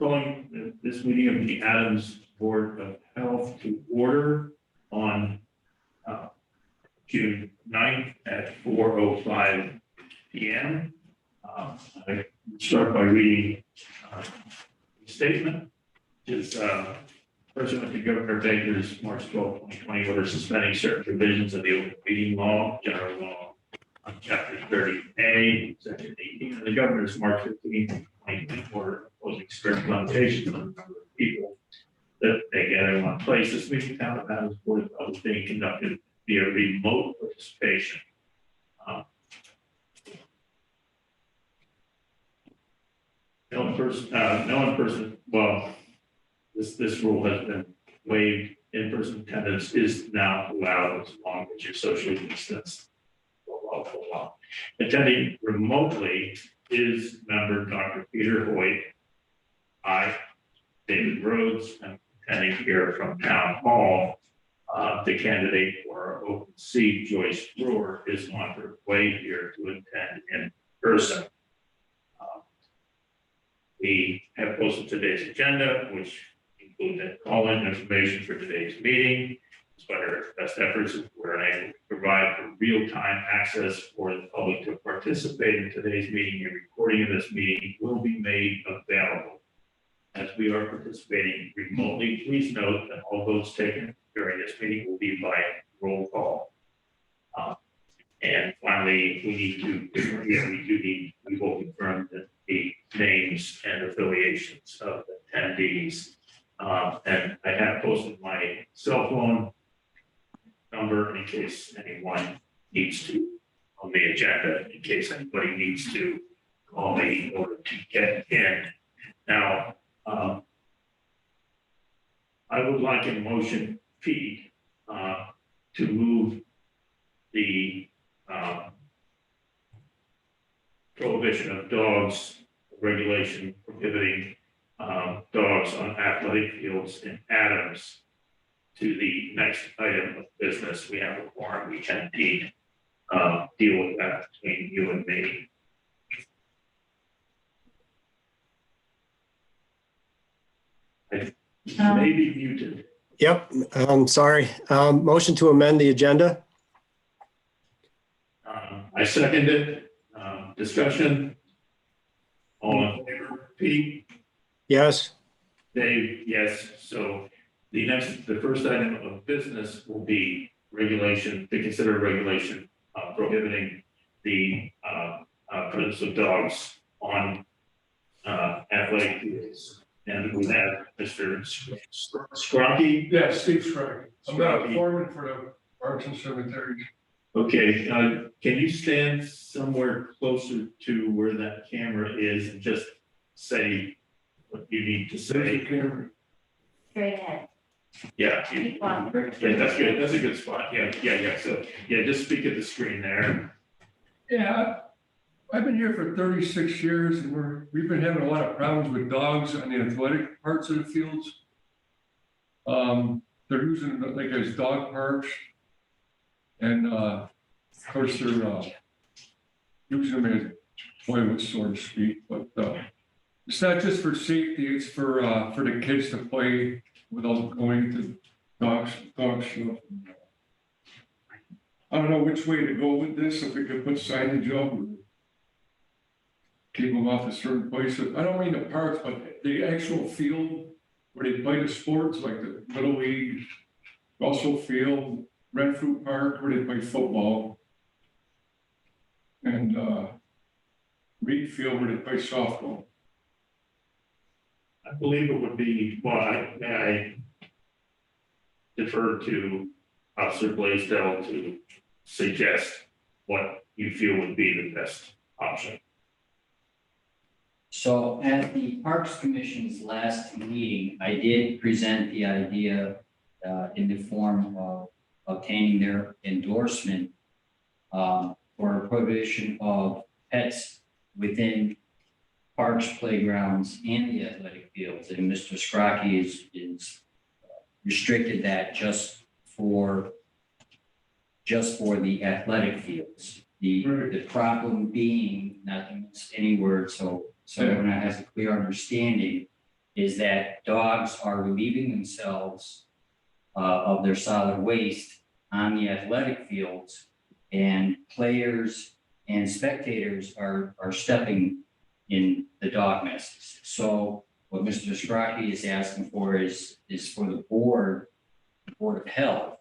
calling this meeting of the Adams Board of Health to order on June 9th at 4:05 p.m. I start by reading a statement. It's pursuant to Governor Baker's March 12, 2020 order suspending certain provisions of the open meeting law, general law, on Chapter 30A, Section 18, and the Governor's March 15, 2020 order imposing strict limitations on the number of people that they gather in one place. This meeting town of Adams Board of Health is being conducted via remote participation. No in-person. Well, this rule has been waived. In-person attendance is now allowed as long as you're socially distanced. Attending remotely is member Dr. Peter Hoyt, I, David Rhodes, and attending here from Town Hall. The candidate for our open seat, Joyce Brewer, is on her way here to attend in person. We have posted today's agenda, which includes call-in information for today's meeting. Despite our best efforts, we're unable to provide for real-time access for the public to participate in today's meeting. A recording of this meeting will be made available. As we are participating remotely, please note that all votes taken during this meeting will be by roll call. And finally, we will confirm that the names and affiliations of the attendees. And I have posted my cell phone number in case anyone needs to, on the agenda, in case anybody needs to call me in order to get in. Now, I would like a motion, Pete, to move the prohibition of dogs, regulation prohibiting dogs on athletic fields in Adams to the next item of business. We have a quorum. We can indeed deal with that between you and me. I may be muted. Yep, sorry. Motion to amend the agenda. I second it. Discussion. All in favor? Pete? Yes. Dave? Yes. So the first item of business will be regulation, to consider regulation prohibiting the presence of dogs on athletic fields. And we have Mr. Scrocky. Yeah, Steve Scrocky. I'm not a foreman for the parks and cemeteries. Okay, can you stand somewhere closer to where that camera is and just say what you need to say? Straight ahead. Yeah, yeah, that's good. That's a good spot. Yeah. So yeah, just speak at the screen there. Yeah, I've been here for 36 years, and we've been having a lot of problems with dogs on the athletic parts of the fields. They're using them like as dog parks, and of course they're using them as toilets, so to speak. But it's not just for safety; it's for the kids to play without going to dog show. I don't know which way to go with this. If we could put signage up, or keep them off a certain places. I don't mean the parks, but the actual field where they play the sports, like the Little League, Russell Field, Red Fruit Park, where they play football, and Reed Field, where they play softball. I believe it would be, well, I defer to Officer Blaisdell to suggest what you feel would be the best option. So at the Parks Commission's last meeting, I did present the idea in the form of obtaining their endorsement for prohibition of pets within parks, playgrounds, and the athletic fields. And Mr. Scrocky is restricted that just for the athletic fields. The problem being, not to miss any word, so everyone has a clear understanding, is that dogs are relieving themselves of their solid waste on the athletic fields, and players and spectators are stepping in the dog messes. So what Mr. Scrocky is asking for is for the Board of Health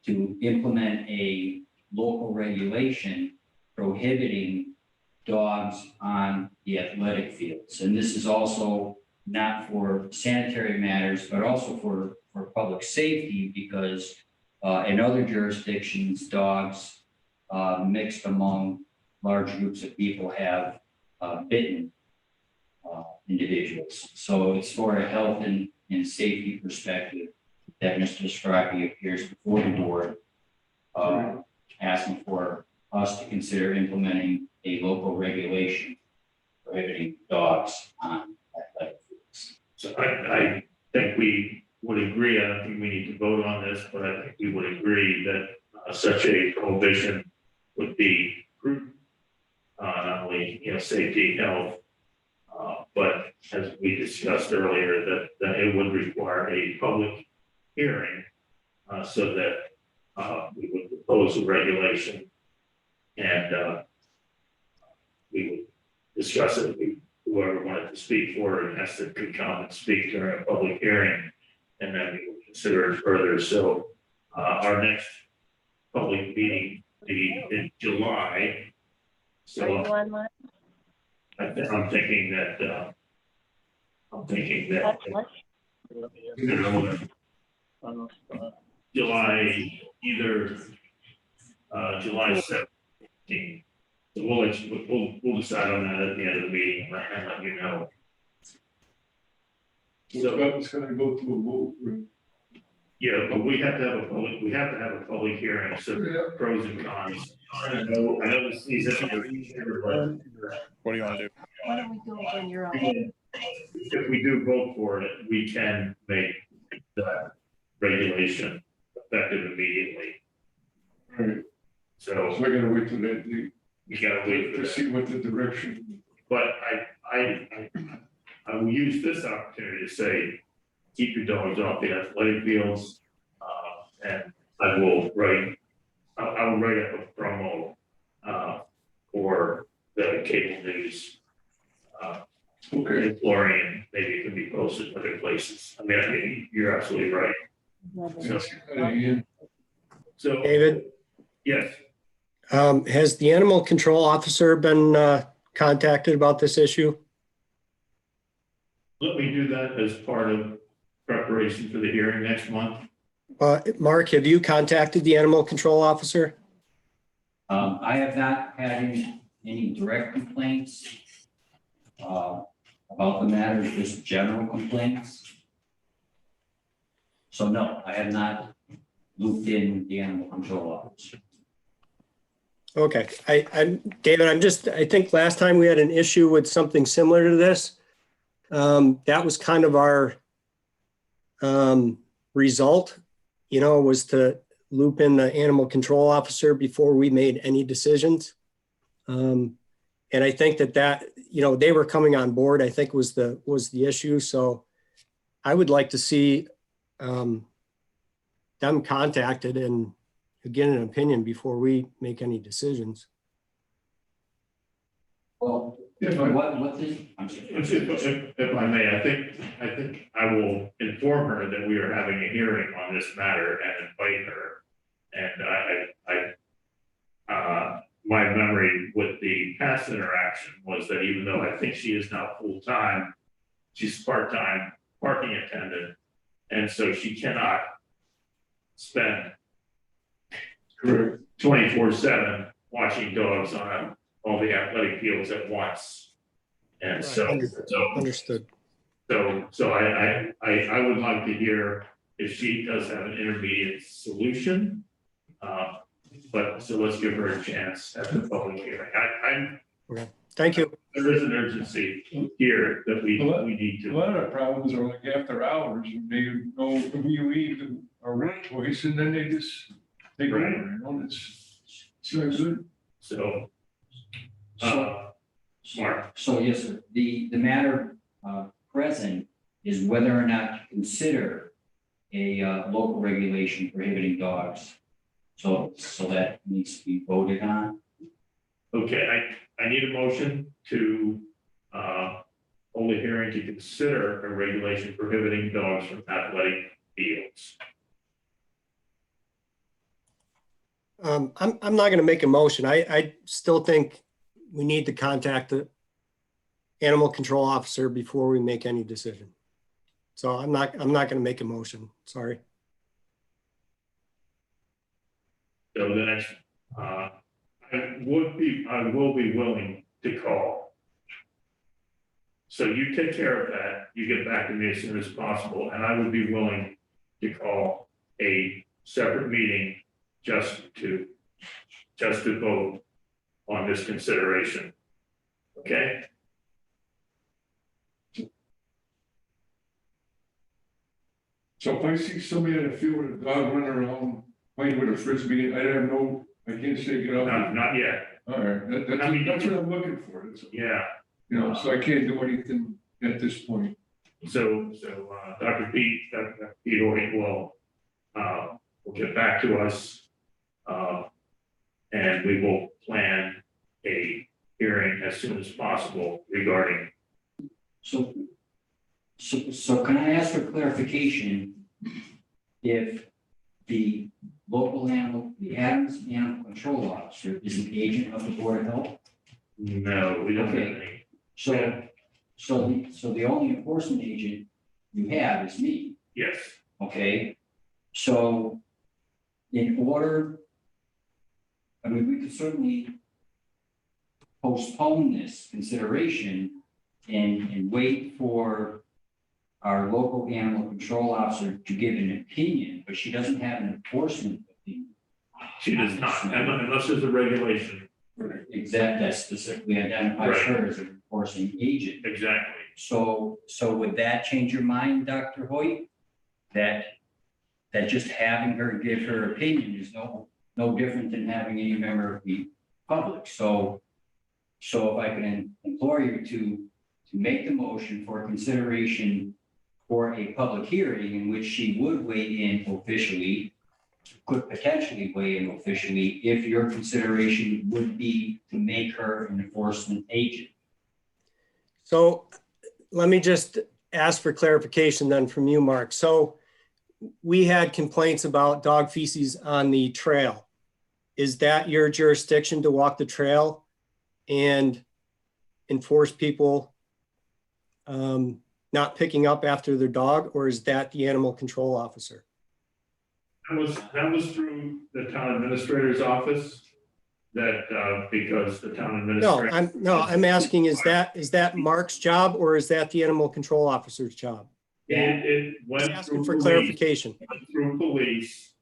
to implement a local regulation prohibiting dogs on the athletic fields. And this is also not for sanitary matters, but also for public safety, because in other jurisdictions, dogs mixed among large groups of people have bitten individuals. So it's for a health and safety perspective that Mr. Scrocky appears before the board, asking for us to consider implementing a local regulation prohibiting dogs on athletic fields. So I think we would agree, I don't think we need to vote on this, but I think we would agree that such a prohibition would be prudent, not only, safety, health, but as we discussed earlier, that it would require a public hearing, so that we would propose a regulation, and we would discuss it. Whoever wanted to speak for it has to come and speak during a public hearing, and then we will consider it further. So our next public meeting will be in July. So I'm thinking that July, either July 17th. So we'll decide on that at the end of the meeting and let you know. So It's gonna go to a vote. yeah, but we have to have a public hearing, so pros and cons. I know this needs to be What do you want to do? Why don't we do it when you're on? if we do vote for it, we can make that regulation effective immediately. Right, So so I gotta wait till that date you gotta wait for to that. see what the direction. But I will use this opportunity to say, keep your dogs off the athletic fields. And I will write up a promo for the cable news. Okay. Imploring, and maybe it can be posted other places. I mean, you're absolutely right. So, David, yes, has the animal control officer been contacted about this issue? let me do that as part of preparation for the hearing next month. Mark, have you contacted the animal control officer? I have not had any direct complaints about the matter, just general complaints. So no, I have not looped in the animal control officer. Okay, David, I think last time we had an issue with something similar to this. That was kind of our result, was to loop in the animal control officer before we made any decisions. And I think that they were coming on board, I think was the issue. So I would like to see them contacted and get an opinion before we make any decisions. Well, If what is, I'm sorry. If I may, I think I will inform her that we are having a hearing on this matter and invite her. And my memory with the past interaction was that even though I think she is now full-time, she's part-time parking attendant. And so she cannot spend 24/7 watching dogs on all the athletic fields at once. And so Understood. So I would like to hear if she does have an intermediate solution. But so let's give her a chance at the public hearing. Thank you. There is an urgency here that we need A to. lot of problems are like after hours, and they go, we leave our workplace, and then they just take over, it's not good. So, Mark, So yes, sir, the matter present is whether or not to consider a local regulation prohibiting dogs. So that needs to be voted on. Okay, I need a motion to hold a hearing to consider a regulation prohibiting dogs from athletic fields. I'm not going to make a motion. I still think we need to contact the animal control officer before we make any decision. So I'm not going to make a motion. Sorry. So the next, I will be willing to call. So you take care of that, you get back to me as soon as possible, and I would be willing to call a separate meeting just to vote on this consideration. Okay? So if I see somebody in the field with a dog running around playing with a frisbee, I can't say get out. Not yet. All right, that's what I'm looking for. Yeah. You know, so I can't do anything at this point. So Dr. Pete Hoyt will get back to us. And we will plan a hearing as soon as possible regarding. So can I ask for clarification? If the the Adams Animal Control Officer is an agent of the Board of Health? No, we don't have Okay. any. So the only enforcement agent you have is me, Yes, okay? So in order, I mean, we could certainly postpone this consideration and wait for our local animal control officer to give an opinion, but she doesn't have an enforcement opinion. she does not, unless there's a regulation. That specifically identifies Right. her as an enforcing agent. Exactly. So would that change your mind, Dr. Hoyt? That just having her give her opinion is no different than having any member of the public. So if I can implore you to make the motion for consideration for a public hearing in which she would weigh in officially, could potentially weigh in officially if your consideration would be to make her an enforcement agent. So let me just ask for clarification then from you, Mark. So we had complaints about dog feces on the trail. Is that your jurisdiction to walk the trail and enforce people not picking up after their dog, or is that the animal control officer? That was through the town administrator's office. That because the town administrator. I'm asking, is that Mark's job or is that the animal control officer's job? It went Just asking through for police, clarification. went through police,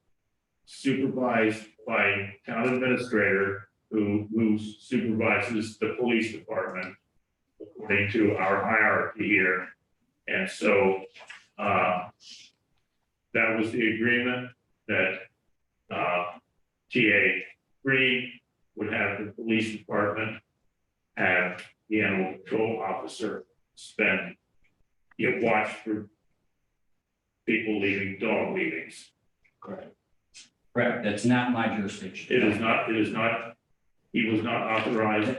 supervised by town administrator who supervises the police department according to our hierarchy here. And so that was the agreement that TA Green would have the police department have the animal control officer watch for people leaving dog leavings. Correct. That's not my jurisdiction. It is not, he was not authorized.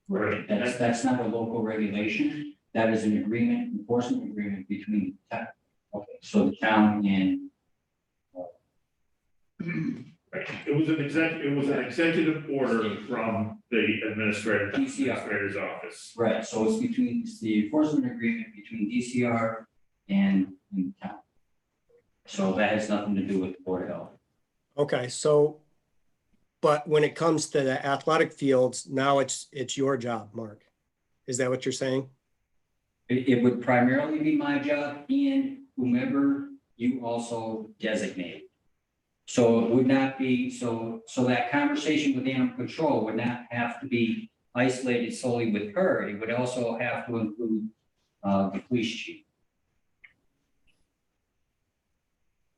Right. That's not a local regulation. That is an agreement, enforcement agreement between the town. Okay, so the town and It was an executive order from the administrator's office. right, so it's the enforcement agreement between DCR and the town. So that has nothing to do with the Board of Health. Okay, so, but when it comes to the athletic fields, now it's your job, Mark. Is that what you're saying? It would primarily be my job and whomever you also designate. So it would not be, so that conversation with animal control would not have to be isolated solely with her. It would also have to include the police chief.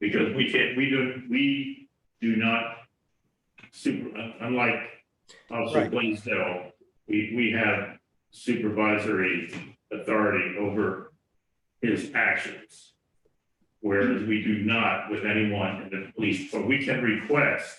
Because we do not unlike Officer Right. Blaisdell, we have supervisory authority over his actions. Whereas we do not with anyone in the police, but we can request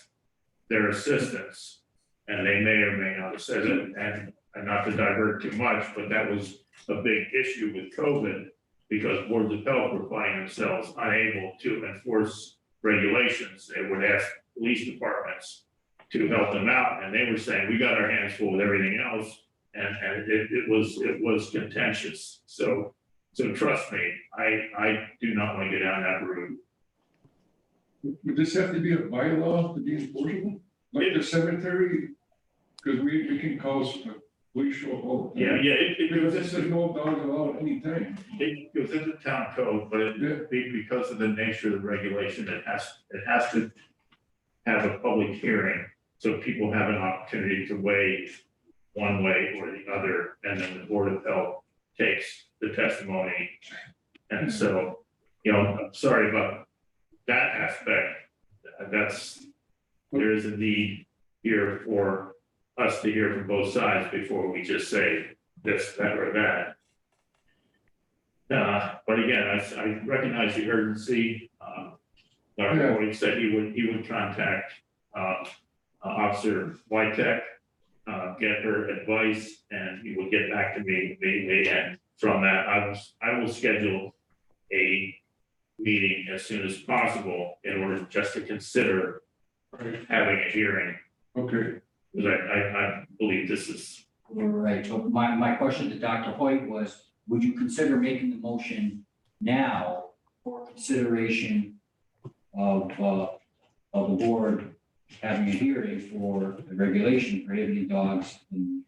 their assistance. And they may or may not have said it, and not to divert too much, but that was a big issue with COVID because boards of health were finding themselves unable to enforce regulations. They would ask police departments to help them out, and they were saying, we got our hands full with everything else, and it was contentious. So trust me, I do not want to get down that route. Would this have to be a bylaw to be enforceable? Like the cemetery? Because we can cause police show up all the Yeah, time. it Because goes this is no dogs allowed anytime. it goes into town code, but because of the nature of the regulation, it has to have a public hearing, so people have an opportunity to weigh one way or the other, and then the Board of Health takes the testimony. And so, I'm sorry about that aspect. There is a need here for us to hear from both sides before we just say this, that, or that. But again, I recognize the urgency. Dr. Boyd said he would contact Officer Whitek, get her advice, and he will get back to me immediately. And from that, I will schedule a meeting as soon as possible in order just to consider having a hearing. Okay. Because I believe this is, Right, so my question to Dr. Hoyt was, would you consider making the motion now for consideration of the board having a hearing for the regulation prohibiting dogs in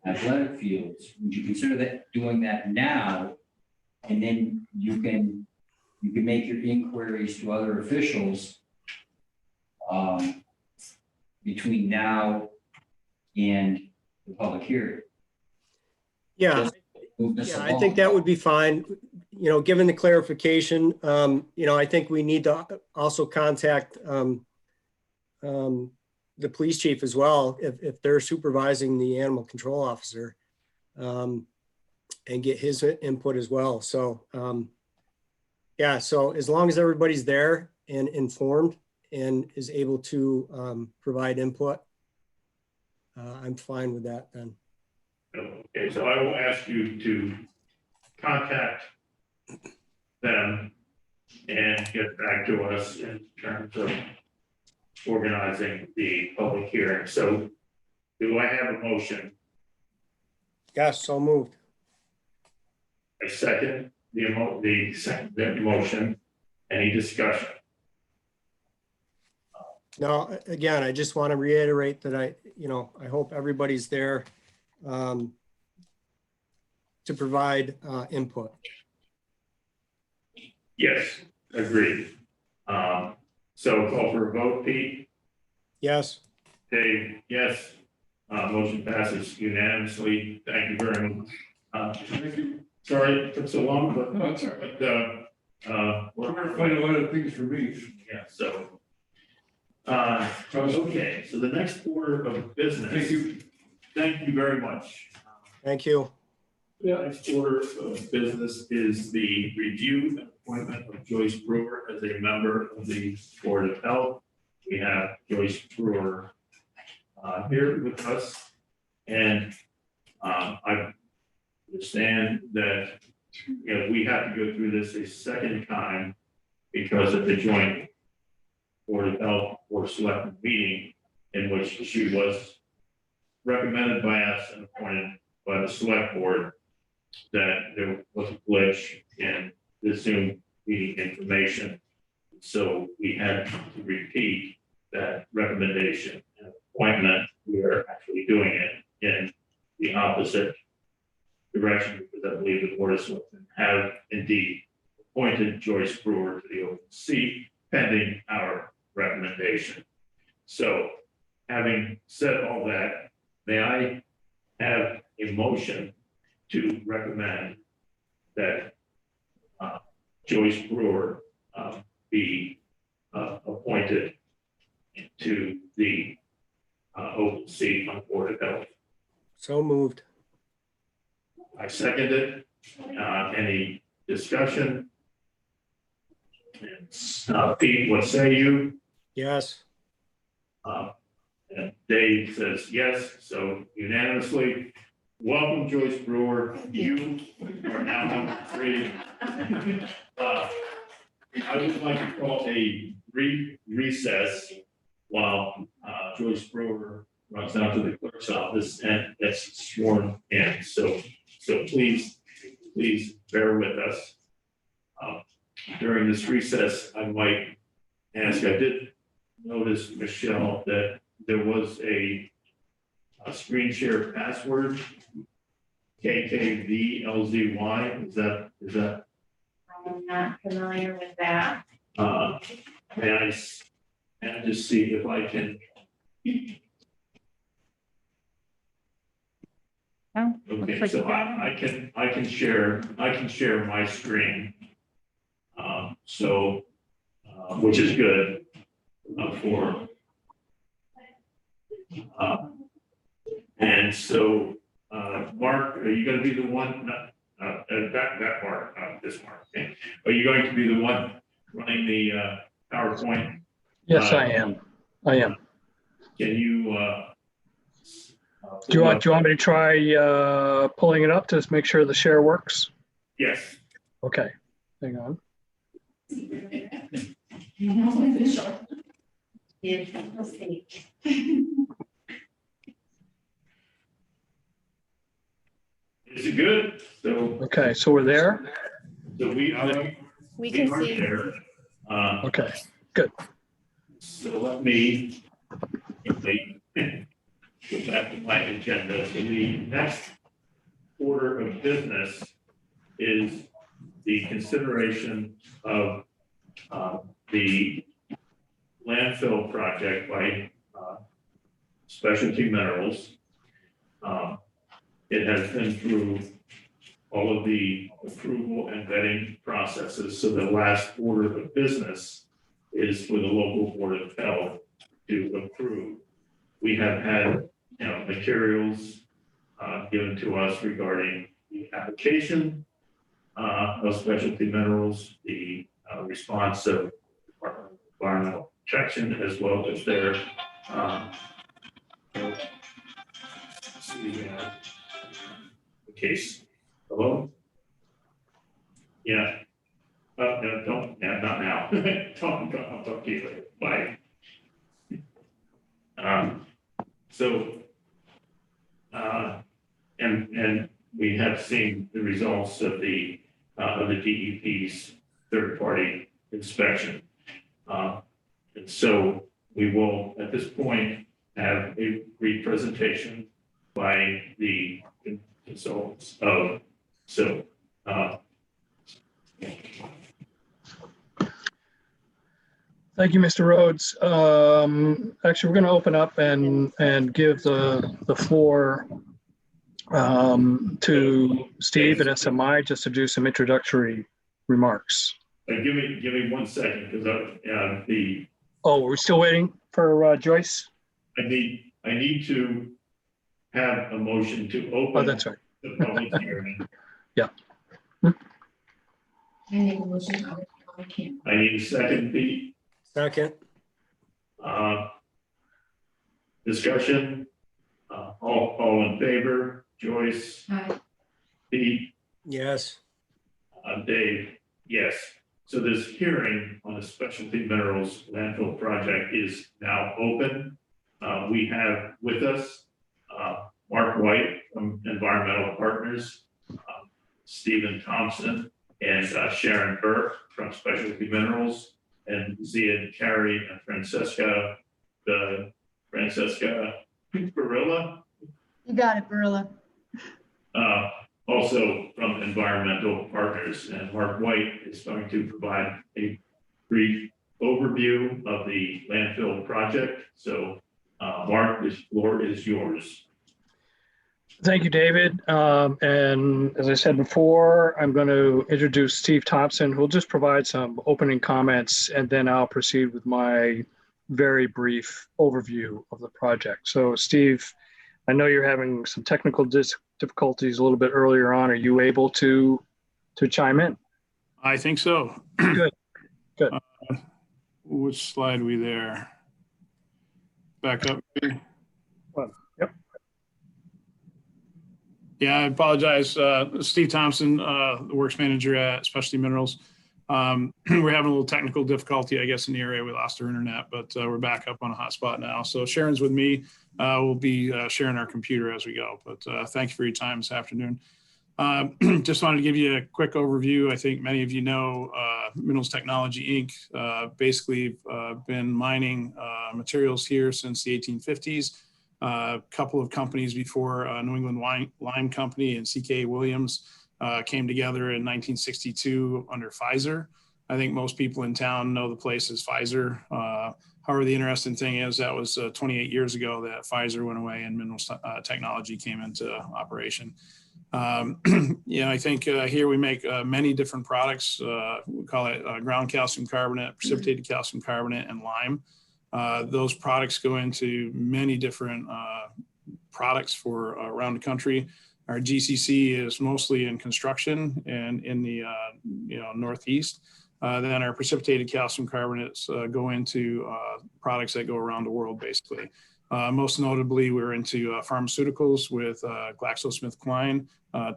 athletic fields? Would you consider doing that now? And then you can make your inquiries to other officials between now and the public hearing. Yeah, Move this I along. think that would be fine. Given the clarification, I think we need to also contact the police chief as well, if they're supervising the animal control officer, and get his input as well. So, so as long as everybody's there and informed and is able to provide input, I'm fine with that then. okay, so I will ask you to contact them and get back to us in terms of organizing the public hearing. So do I have a motion? Yes, so moved. I second the motion. Any discussion? Now, again, I just want to reiterate that I hope everybody's there to provide input. Yes, agreed. So call for a vote, Pete? Yes, Dave, yes. Motion passes unanimously. Thank you very much. Thank you. Sorry it took so long, but, No, that's all right. we're We're gonna find a lot of things for me. yeah, so. Okay, so the next order of business. Thank you. Thank you very much. thank you. The next order of business is the review and appointment of Joyce Brewer as a member of the Board of Health. We have Joyce Brewer here with us, and I understand that we have to go through this a second time because of the joint Board of Health or Select meeting in which she was recommended by us and appointed by the Select Board, that there was a glitch in the Zoom meeting information. So we had to repeat that recommendation and appointment. We are actually doing it in the opposite direction because I believe the Board of Selectmen have indeed appointed Joyce Brewer to the open seat pending our recommendation. So having said all that, may I have a motion to recommend that Joyce Brewer be appointed to the open seat on the Board of Health? So moved. I second it. Any discussion? Pete, what say you? Yes. And Dave says yes, so unanimously. Welcome, Joyce Brewer. You are now number 3. I would like to call a recess while Joyce Brewer runs down to the clerk's office and gets sworn in. So please bear with us. During this recess, I might ask, I did notice, Michelle, that there was a screen share password, KKVLZY. Is that? I'm not familiar with that. May I just see if I can. Oh, Okay, looks like so you got I can share my screen. Which is good for. And so, Mark, are you going to be the one? That Mark, this Mark. Okay. Are you going to be the one running the PowerPoint? Yes, I am. Can you? Do you want me to try pulling it up to just make sure the share works? Yes. Okay, hang on. Yes, we'll see. Is it good? So. Okay, so we're there. So we can are see. there. Okay, good. So let me get back to my agenda. So the next order of business is the consideration of the landfill project by Specialty Minerals. It has been through all of the approval and vetting processes. So the last order of business is for the local board of health to approve. We have had, materials given to us regarding the application of Specialty Minerals, the response of Department of Environmental Protection, as well as their case. Hello? Yeah. No, don't, yeah, not now. I'll talk to you later. Bye. And we have seen the results of the DEP's third-party inspection. And so we will, at this point, have a brief presentation by the consultants of, Thank you, Mr. Rhodes. Actually, we're going to open up and give the floor to Steve at SMI just to do some introductory remarks. give me 1 second, because Oh, we're still waiting for Joyce? I need to have a motion to open. Oh, that's right. The public hearing. Yeah. I need a motion. I need a second, Pete. Second. Discussion. All in favor. Joyce. Aye. Pete. Yes. Dave. Yes. So this hearing on the Specialty Minerals landfill project is now open. We have with us Mark White from Environmental Partners, Stephen Thompson, and Sharon Burke from Specialty Minerals, and Zia Carey and Francesca Barilla. You got it, Barilla. Also from Environmental Partners, and Mark White is going to provide a brief overview of the landfill project. So Mark, this floor is yours. Thank you, David. And as I said before, I'm going to introduce Steve Thompson, who will just provide some opening comments, and then I'll proceed with my very brief overview of the project. So Steve, I know you're having some technical difficulties a little bit earlier on. Are you able to chime in? I think so. Good, good. Which slide are we there? Back up. maybe? Yep. Yeah, I apologize. Steve Thompson, the works manager at Specialty Minerals. We're having a little technical difficulty, I guess, in the area. We lost our internet, but we're back up on a hotspot now. So Sharon's with me. We'll be sharing our computer as we go. But thank you for your time this afternoon. Just wanted to give you a quick overview. I think many of you know Minerals Technology, Inc. Basically been mining materials here since the 1850s. A couple of companies before New England Lime Company and CK Williams came together in 1962 under Pfizer. I think most people in town know the place as Pfizer. However, the interesting thing is that was 28 years ago that Pfizer went away and Minerals Technology came into operation. I think here we make many different products. We call it ground calcium carbonate, precipitated calcium carbonate, and lime. Those products go into many different products for around the country. Our GCC is mostly in construction and in the Northeast. Then our precipitated calcium carbonates go into products that go around the world, basically. Most notably, we're into pharmaceuticals with GlaxoSmithKline.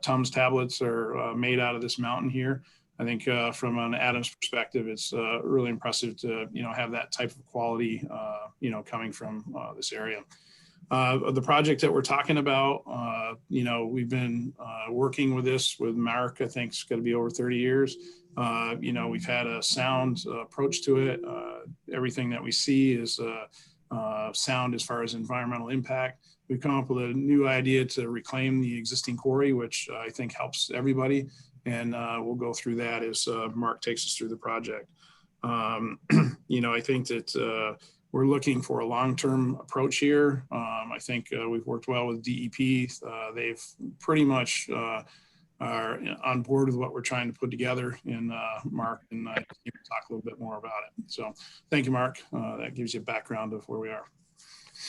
Tums tablets are made out of this mountain here. I think from an Adams perspective, it's really impressive to have that type of quality coming from this area. The project that we're talking about, we've been working with this with Mark. I think it's going to be over 30 years. We've had a sound approach to it. Everything that we see is sound as far as environmental impact. We've come up with a new idea to reclaim the existing quarry, which I think helps everybody. And we'll go through that as Mark takes us through the project. I think that we're looking for a long-term approach here. I think we've worked well with DEP. They've pretty much are on board with what we're trying to put together. And Mark and I can talk a little bit more about it. So thank you, Mark. That gives you a background of where we are.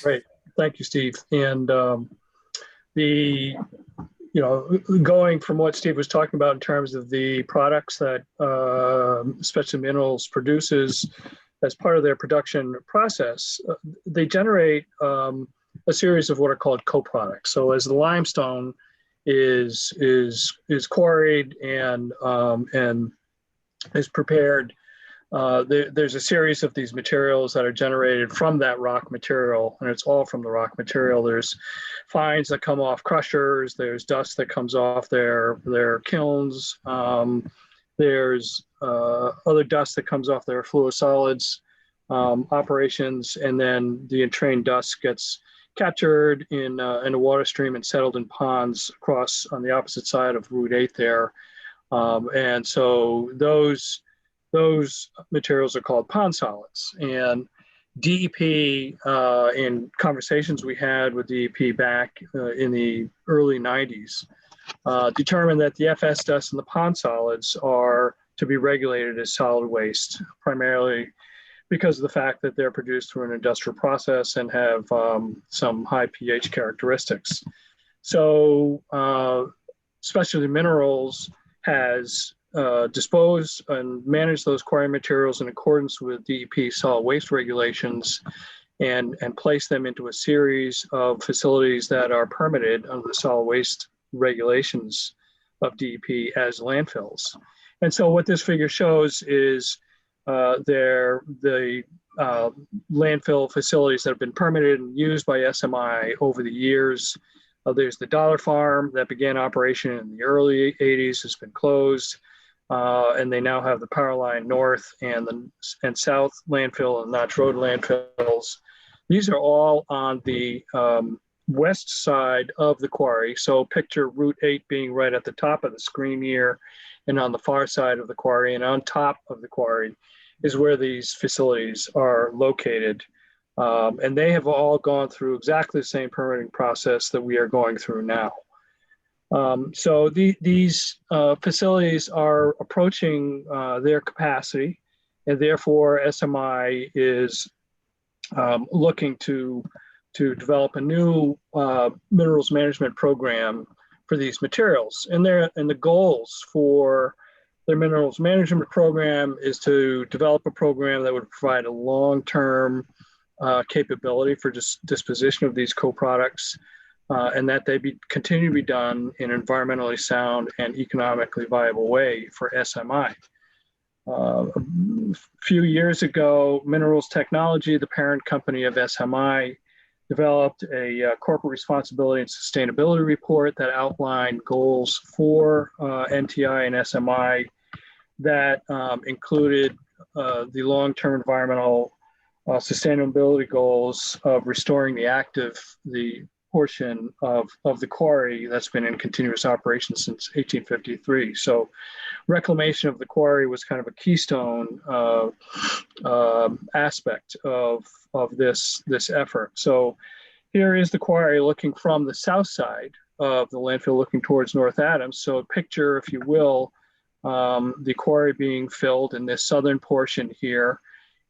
Great. Thank you, Steve. And going from what Steve was talking about in terms of the products that Specialty Minerals produces as part of their production process, they generate a series of what are called co-products. So as the limestone is quarried and is prepared, there's a series of these materials that are generated from that rock material, and it's all from the rock material. There's fines that come off crushers, there's dust that comes off their kilns, there's other dust that comes off their fluorosolids operations, and then the entrained dust gets captured in a water stream and settled in ponds across on the opposite side of Route 8 there. And so those materials are called pond solids. And DEP, in conversations we had with DEP back in the early 90s, determined that the FS dust and the pond solids are to be regulated as solid waste, primarily because of the fact that they're produced through an industrial process and have some high pH characteristics. So Specialty Minerals has disposed and managed those quarry materials in accordance with DEP solid waste regulations and place them into a series of facilities that are permitted under the solid waste regulations of DEP as landfills. And so what this figure shows is the landfill facilities that have been permitted and used by SMI over the years. There's the Dollar Farm that began operation in the early 80s, has been closed. And they now have the Power Line North and South landfill and Notch Road landfills. These are all on the west side of the quarry. So picture Route 8 being right at the top of the screen here, and on the far side of the quarry and on top of the quarry is where these facilities are located. And they have all gone through exactly the same permitting process that we are going through now. So these facilities are approaching their capacity, and therefore SMI is looking to to develop a new minerals management program for these materials. And the goals for their minerals management program is to develop a program that would provide a long-term capability for disposition of these co-products, and that they continue to be done in an environmentally sound and economically viable way for SMI. A few years ago, Minerals Technology, the parent company of SMI, developed a corporate responsibility and sustainability report that outlined goals for NTI and SMI that included the long-term environmental sustainability goals of restoring the portion of the quarry that's been in continuous operation since 1853. So reclamation of the quarry was kind of a keystone aspect of this effort. So here is the quarry looking from the south side of the landfill, looking towards North Adams. So picture, if you will, the quarry being filled in this southern portion here.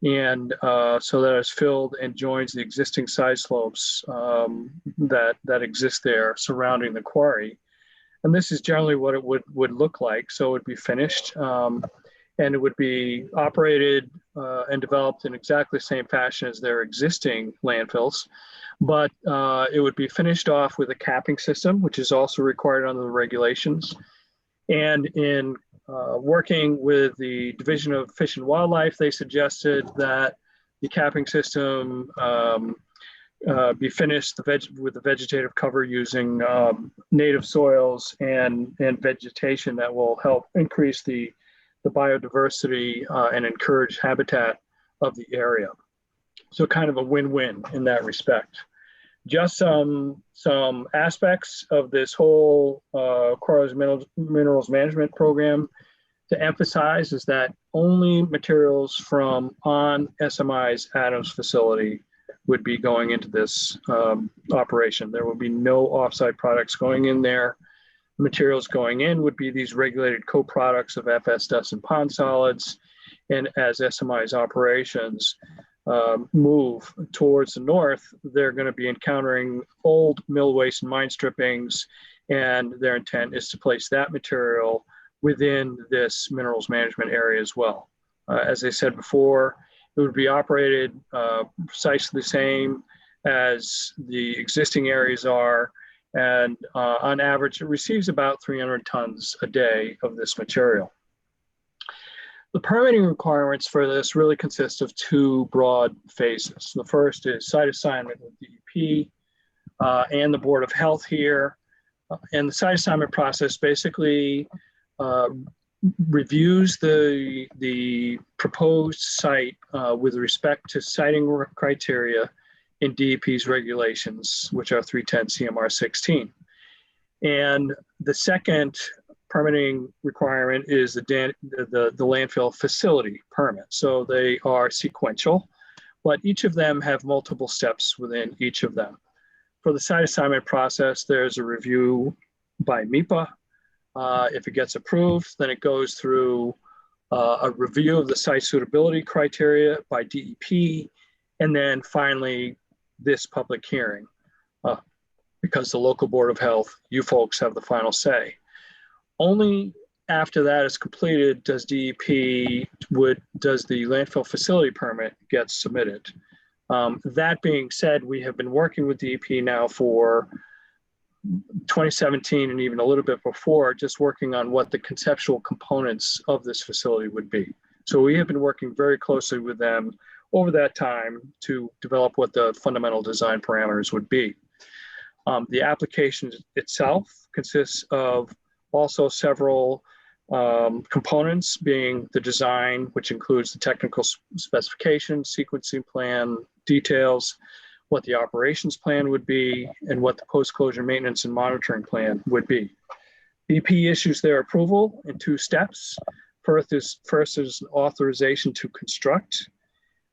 And so that it's filled and joins the existing side slopes that exist there surrounding the quarry. And this is generally what it would look like. So it would be finished and it would be operated and developed in exactly the same fashion as their existing landfills. But it would be finished off with a capping system, which is also required under the regulations. And in working with the Division of Fish and Wildlife, they suggested that the capping system be finished with the vegetative cover using native soils and vegetation that will help increase the biodiversity and encourage habitat of the area. So kind of a win-win in that respect. Just some aspects of this whole Quarry's minerals management program to emphasize is that only materials from on SMI's Adams facility would be going into this operation. There will be no offsite products going in there. The materials going in would be these regulated co-products of FS dust and pond solids. And as SMI's operations move towards the north, they're going to be encountering old mill waste and mine strippings, and their intent is to place that material within this minerals management area as well. As I said before, it would be operated precisely the same as the existing areas are, and on average, it receives about 300 tons a day of this material. The permitting requirements for this really consist of two broad phases. The first is site assignment with DEP and the Board of Health here. And the site assignment process basically reviews the proposed site with respect to siting criteria in DEP's regulations, which are 310 CMR 16. And the second permitting requirement is the landfill facility permit. So they are sequential, but each of them have multiple steps within each of them. For the site assignment process, there's a review by MEPA. If it gets approved, then it goes through a review of the site suitability criteria by DEP, and then finally this public hearing, because the local Board of Health, you folks have the final say. Only after that is completed does the landfill facility permit get submitted. That being said, we have been working with DEP now for 2017 and even a little bit before, just working on what the conceptual components of this facility would be. So we have been working very closely with them over that time to develop what the fundamental design parameters would be. The application itself consists of also several components, being the design, which includes the technical specification, sequencing plan, details, what the operations plan would be, and what the post-closure maintenance and monitoring plan would be. BP issues their approval in two steps. First is an authorization to construct.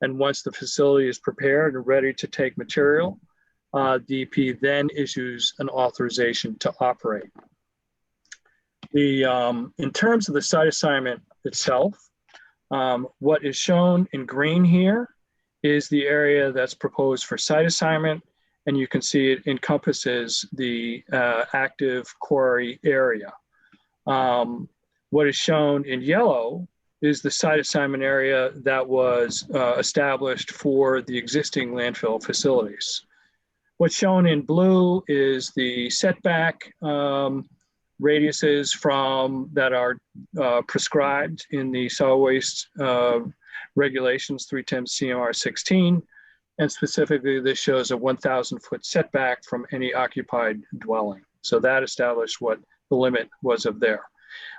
And once the facility is prepared and ready to take material, DP then issues an authorization to operate. In terms of the site assignment itself, what is shown in green here is the area that's proposed for site assignment, and you can see it encompasses the active quarry area. What is shown in yellow is the site assignment area that was established for the existing landfill facilities. What's shown in blue is the setback radiuses from that are prescribed in the solid waste regulations 310 CMR 16. And specifically, this shows a 1,000-foot setback from any occupied dwelling. So that established what the limit was of there.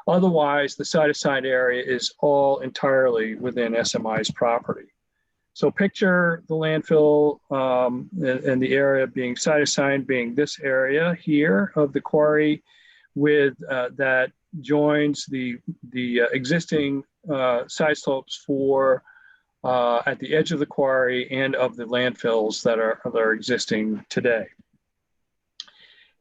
Otherwise, the site assigned area is all entirely within SMI's property. So picture the landfill and the area being site assigned being this area here of the quarry with that joins the existing side slopes for at the edge of the quarry and of the landfills that are existing today.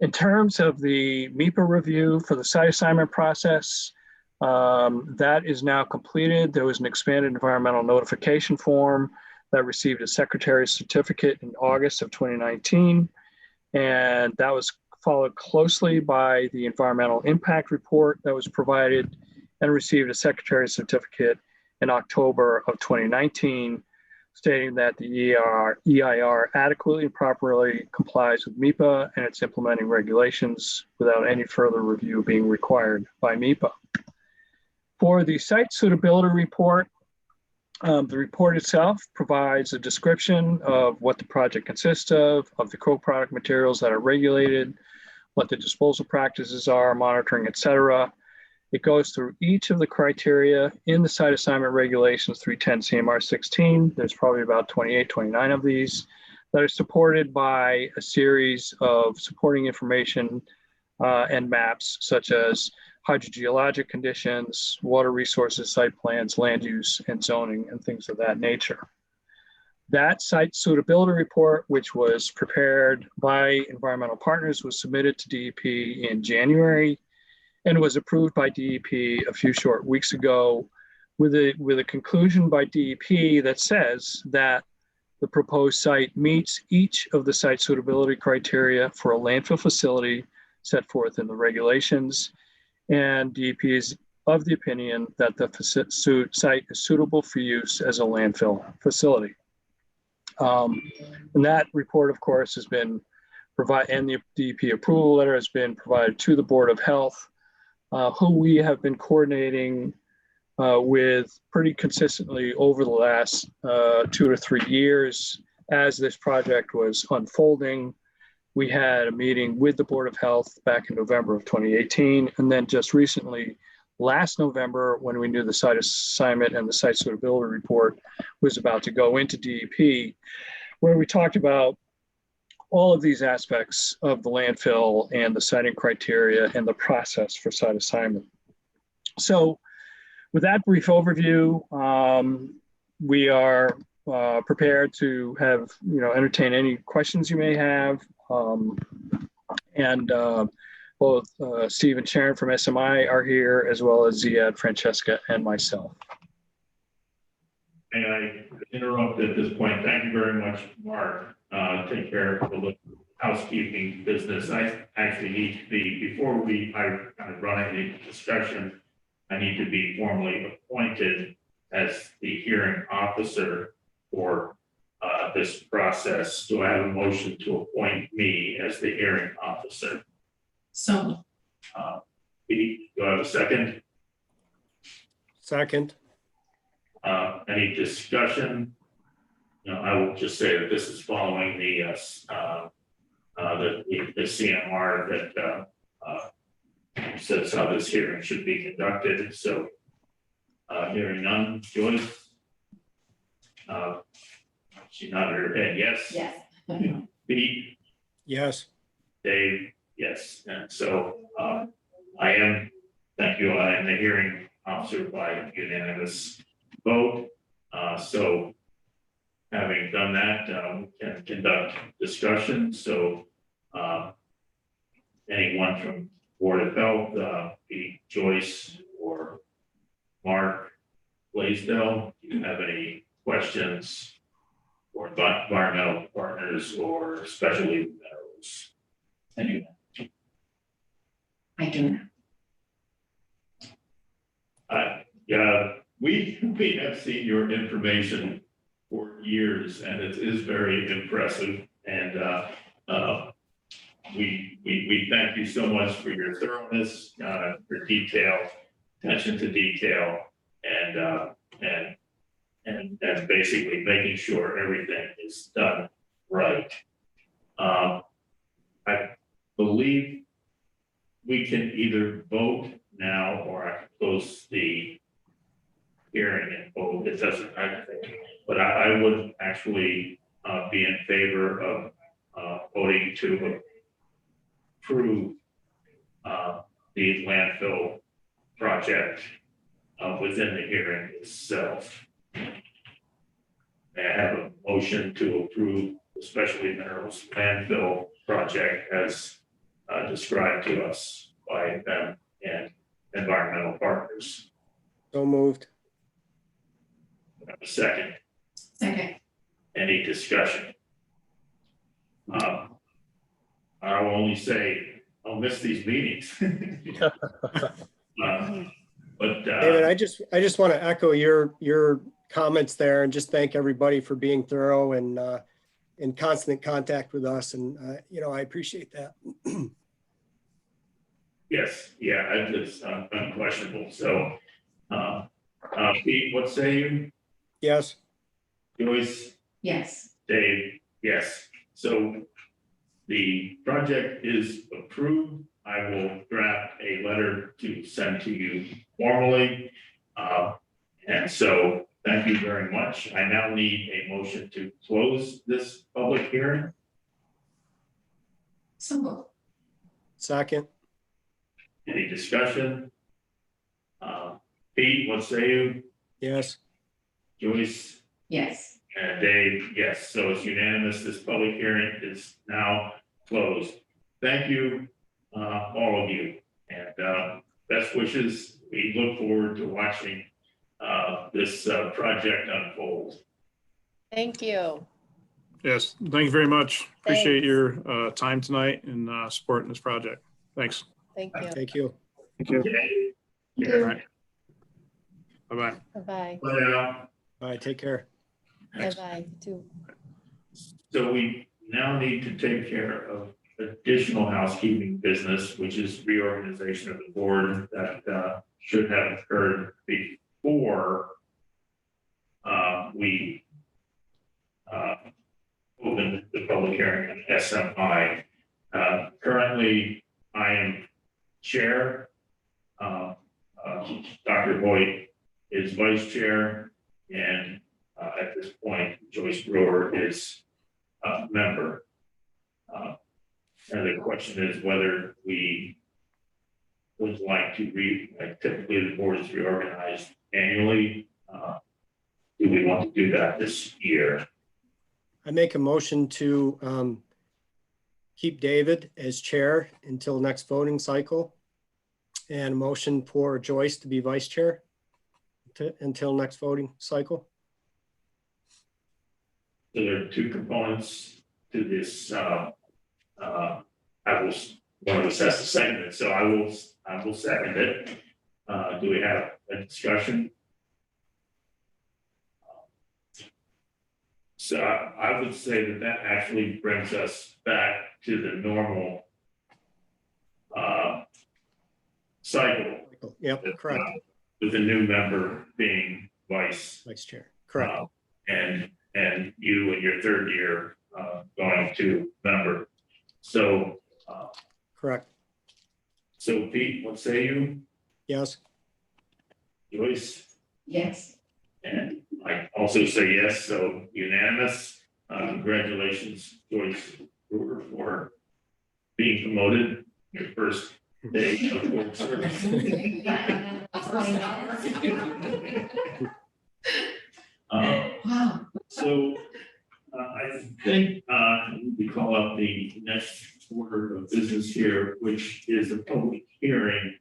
In terms of the MEPA review for the site assignment process, that is now completed. There was an expanded environmental notification form that received a secretary's certificate in August of 2019. And that was followed closely by the environmental impact report that was provided and received a secretary's certificate in October of 2019, stating that the EIR adequately and properly complies with MEPA and its implementing regulations without any further review being required by MEPA. For the site suitability report, the report itself provides a description of what the project consists of the co-product materials that are regulated, what the disposal practices are, monitoring, et cetera. It goes through each of the criteria in the site assignment regulations 310 CMR 16. There's probably about 28, 29 of these that are supported by a series of supporting information and maps such as hydrogeologic conditions, water resources, site plans, land use, and zoning, and things of that nature. That site suitability report, which was prepared by environmental partners, was submitted to DEP in January and was approved by DEP a few short weeks ago with a conclusion by DEP that says that the proposed site meets each of the site suitability criteria for a landfill facility set forth in the regulations. And DEP is of the opinion that the site is suitable for use as a landfill facility. And that report, of course, has been provided, and the DEP approval letter has been provided to the Board of Health, who we have been coordinating with pretty consistently over the last 2 to 3 years as this project was unfolding. We had a meeting with the Board of Health back in November of 2018, and then just recently, last November, when we knew the site assignment and the site suitability report was about to go into DEP, where we talked about all of these aspects of the landfill and the siting criteria and the process for site assignment. So with that brief overview, we are prepared to have, entertain any questions you may have. Both Steve and Sharon from SMI are here, as well as Ziad, Francesca, and myself. May I interrupt at this point? Thank you very much, Mark. Take care of the housekeeping business. I actually need to be, before I kind of run any discussion, I need to be formally appointed as the hearing officer for this process. Do I have a motion to appoint me as the hearing officer? So. Pete, do I have a second? Second. Any discussion? I will just say that this is following the CMR that says how this hearing should be conducted. So hearing none, Joyce? She nodded her head, yes? Yes. Pete? Yes. Dave? Yes. And so I am, thank you, I am the hearing officer by unanimous vote. So having done that, we can conduct discussion. So anyone from Board of Health, be Joyce or Mark Blaisdell, do you have any questions for environmental partners? Partners or Specialty Minerals? Anyone? I do. Yeah, we have seen your information for years, and it is very impressive. And we thank you so much for your thoroughness, your detail, attention to detail, and basically making sure everything is done right. I believe we can either vote now or I can close the hearing and vote. It doesn't, I think, but I would actually be in favor of voting to approve the landfill project within the hearing itself. May I have a motion to approve the Specialty Minerals landfill project as described to us by them and environmental partners? So moved. A second. Second. Any discussion? I will only say I'll miss these meetings. But David, I just want to echo your comments there and just thank everybody for being thorough and in constant contact with us. And, I appreciate that. yes, yeah, it's unquestionable. So, Pete, what say you? Yes. Joyce, Yes. Dave, yes. So the project is approved. I will draft a letter to send to you formally. And so thank you very much. I now need a motion to close this public hearing. So, Second. Any discussion? Pete, what say you? Yes. Joyce yes. and Dave, yes. So it's unanimous. This public hearing is now closed. Thank you, all of you, and best wishes. We look forward to watching this project unfold. Thank you. Yes, thank you very much. Appreciate Thanks. your time tonight and supporting this project. Thanks. Thank you. Thank you. Thank you. Okay. Thank All you. right. Bye-bye. Bye-bye. Bye now. All right. Take care. Bye-bye. Too. So we now need to take care of additional housekeeping business, which is reorganization of the board that should have occurred before we opened the public hearing on SMI. Currently, I am chair. Dr. Hoyt is vice chair, and at this point, Joyce Brewer is a member. And the question is whether we would like to typically the board is reorganized annually. Do we want to do that this year? I make a motion to keep David as chair until next voting cycle, and a motion for Joyce to be vice chair until next voting cycle. So there are two components to this. One of us has to second it, so I will second it. Do we have a discussion? So I would say that actually brings us back to the normal cycle. Yep, correct. With the new member being vice. Vice chair, correct. And you in your third year going to member. So Correct. So Pete, what say you? Yes. Joyce? Yes. And I also say yes, so unanimous. Congratulations, Joyce Brewer, for being promoted your first day of board service. Wow. So I think we call up the next order of business here, which is a public hearing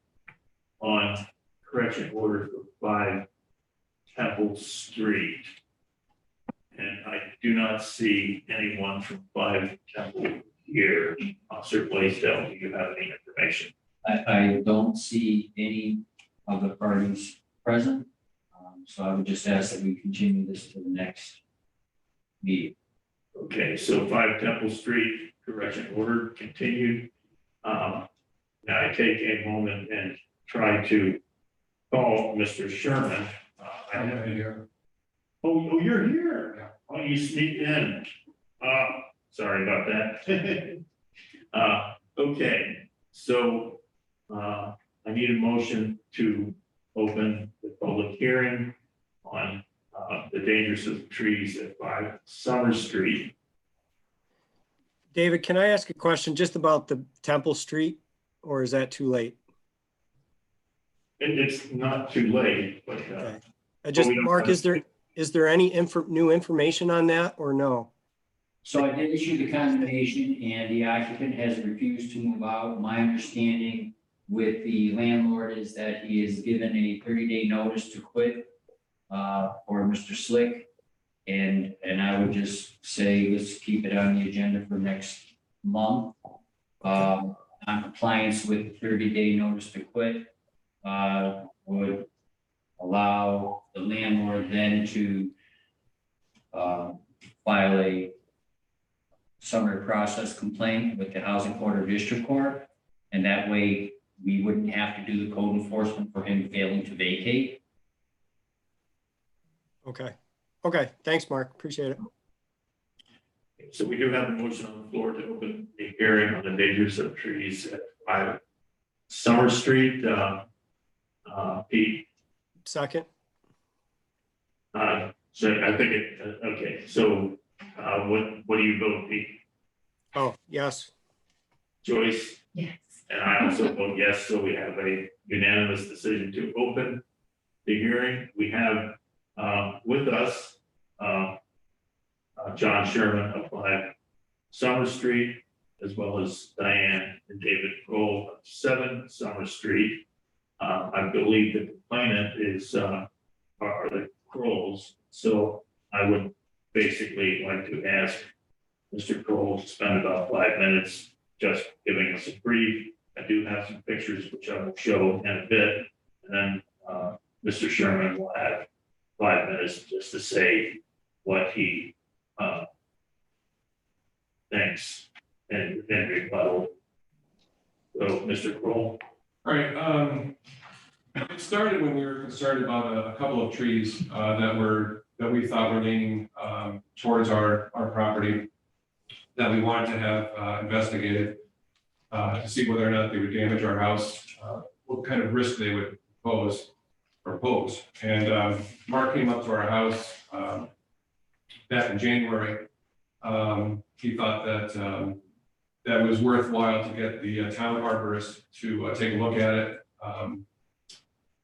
on correction order for 5 Temple Street. And I do not see anyone from 5 5 Temple here. Officer Blaisdell, do you have any information? I don't see any of the parties present. So I would just ask that we continue this to the next meeting. Okay, so 5 Temple Street, correction order continued. Now I take a moment and try to call Mr. Sherman. I have here. Oh, you're here. Oh, you sneaked in. Sorry about that. Okay, so I need a motion to open the public hearing on the dangers of trees at 5 Summer Street. David, can I ask a question just about the Temple Street, or is that too late? It's not too late, but Okay. we don't Mark, have- is there any new information on that or no? So I did issue the condemnation and the occupant has refused to move out. My understanding with the landlord is that he is given a 30-day notice to quit for Mr. Slick. And I would just say, let's keep it on the agenda for next month. Non-compliance with 30-day notice to quit would allow the landlord then to file a summary process complaint with the Housing Court or District Court. And that way we wouldn't have to do the code enforcement for him failing to vacate. Okay. Okay. Thanks, Mark. Appreciate it. So we do have a motion on the floor to open the hearing on the dangers of trees at 5 Summer Street. Pete, Second. so I think okay, so what do you vote, Pete? Oh, yes. Joyce? Yes. And I also vote yes, so we have a unanimous decision to open the hearing. We have with us John Sherman of 5 Summer Street, as well as Diane and David Kroll of 7 Summer Street. I believe the complainant are the Krolls, so I would basically like to ask Mr. Kroll to spend about 5 minutes just giving us a brief. I do have some pictures which I will show in a bit, and then Mr. Sherman will have 5 minutes just to say what he thinks and rebuttal. So, Mr. Kroll. All right, it started when we were concerned about a couple of trees that we thought were leaning towards our property that we wanted to have investigated to see whether or not they would damage our house, what kind of risk they would pose. And Mark came up to our house back in January. He thought that that was worthwhile to get the town arborist to take a look at it.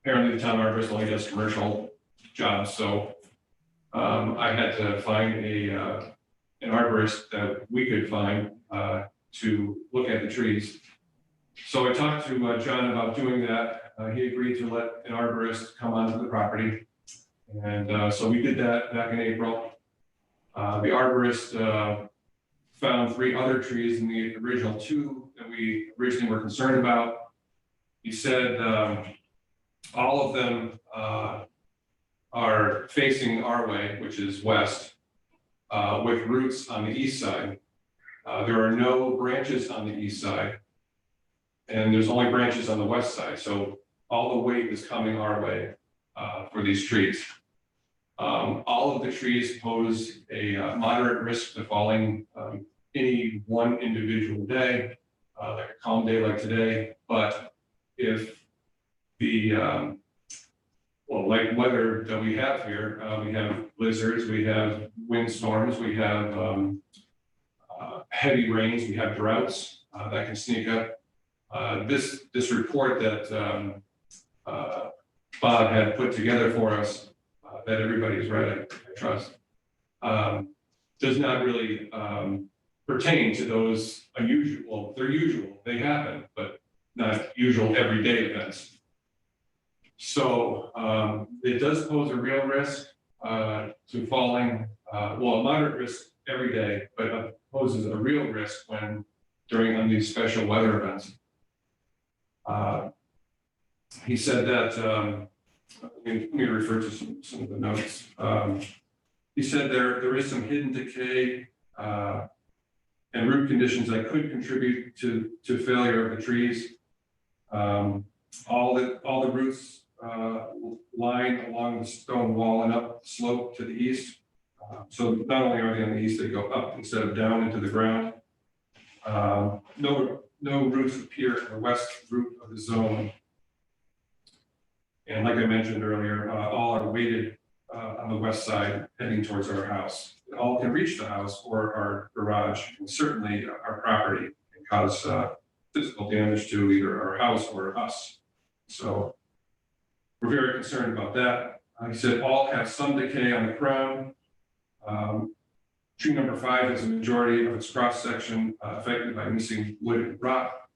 Apparently the town arborist only does commercial jobs, so I had to find an arborist that we could find to look at the trees. So I talked to John about doing that. He agreed to let an arborist come onto the property. And so we did that back in April. The arborist found 3 other trees in the original 2 that we originally were concerned about. He said all of them are facing our way, which is west, with roots on the east side. There are no branches on the east side, and there's only branches on the west side. So all the weight is coming our way for these trees. All of the trees pose a moderate risk to falling any one individual day, like a calm day like today. But if the like weather that we have here, we have blizzards, we have windstorms, we have heavy rains, we have droughts that can sneak up. This report that Bob had put together for us, that everybody's read, I trust, does not really pertain to those unusual, well, they're usual, they happen, but not usual everyday events. So it does pose a real risk to falling, well, a moderate risk every day, but a poses a real risk when on these special weather events. He said that, let me refer to some of the notes. He said there is some hidden decay and root conditions that could contribute to failure of the trees. All the roots line along the stone wall and up the slope to the east. So not only are they on the east, they go up instead of down into the ground. No roots appear in the west root of the zone. And like I mentioned earlier, all are weighted on the west side heading towards our house. All can reach the house or our garage, and certainly our property can cause physical damage to either our house or us. So we're very concerned about that. He said all have some decay on the crown. Tree number 5 has a majority of its cross section affected by missing wood and rock.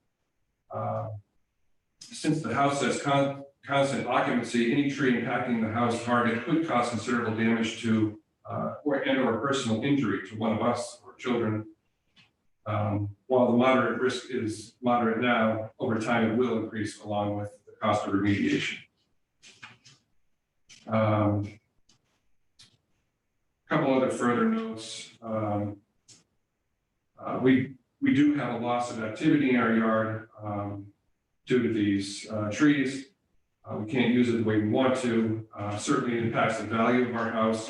Since the house has constant occupancy, any tree impacting the house hard, it could cause considerable damage to or personal injury to one of us or children. While the moderate risk is moderate now, over time it will increase along with the cost of remediation. Couple other further notes. We do have a loss of activity in our yard due to these trees. We can't use it the way we want to. Certainly it impacts the value of our house.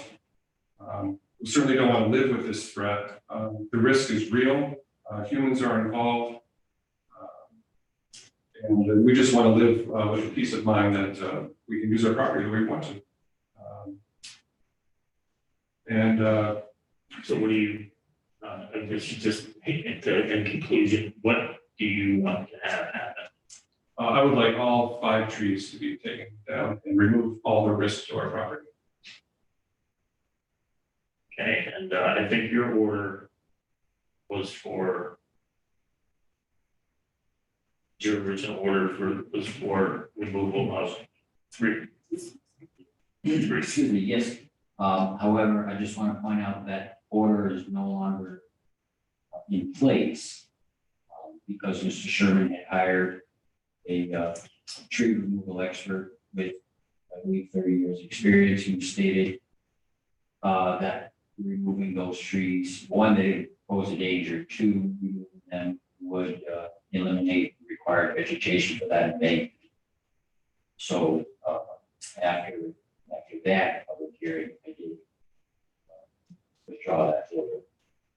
We certainly don't want to live with this threat. The risk is real. Humans are involved. And we just want to live with the peace of mind that we can use our property the way we want to. So what do you, I guess just in conclusion, what do you want to have happen? I would like all 5 trees to be taken down and remove all the risk to our property. Okay, and I think your order was for, your original order was for removal of 3. Excuse me, yes. However, I just want to point out that order is no longer in place because Mr. Sherman had hired a tree removal expert with, I believe, 30 years experience, who stated that removing those trees, 1, they pose a danger, 2, removing them would eliminate required vegetation for that embankment. So after that public hearing, I did withdraw that order.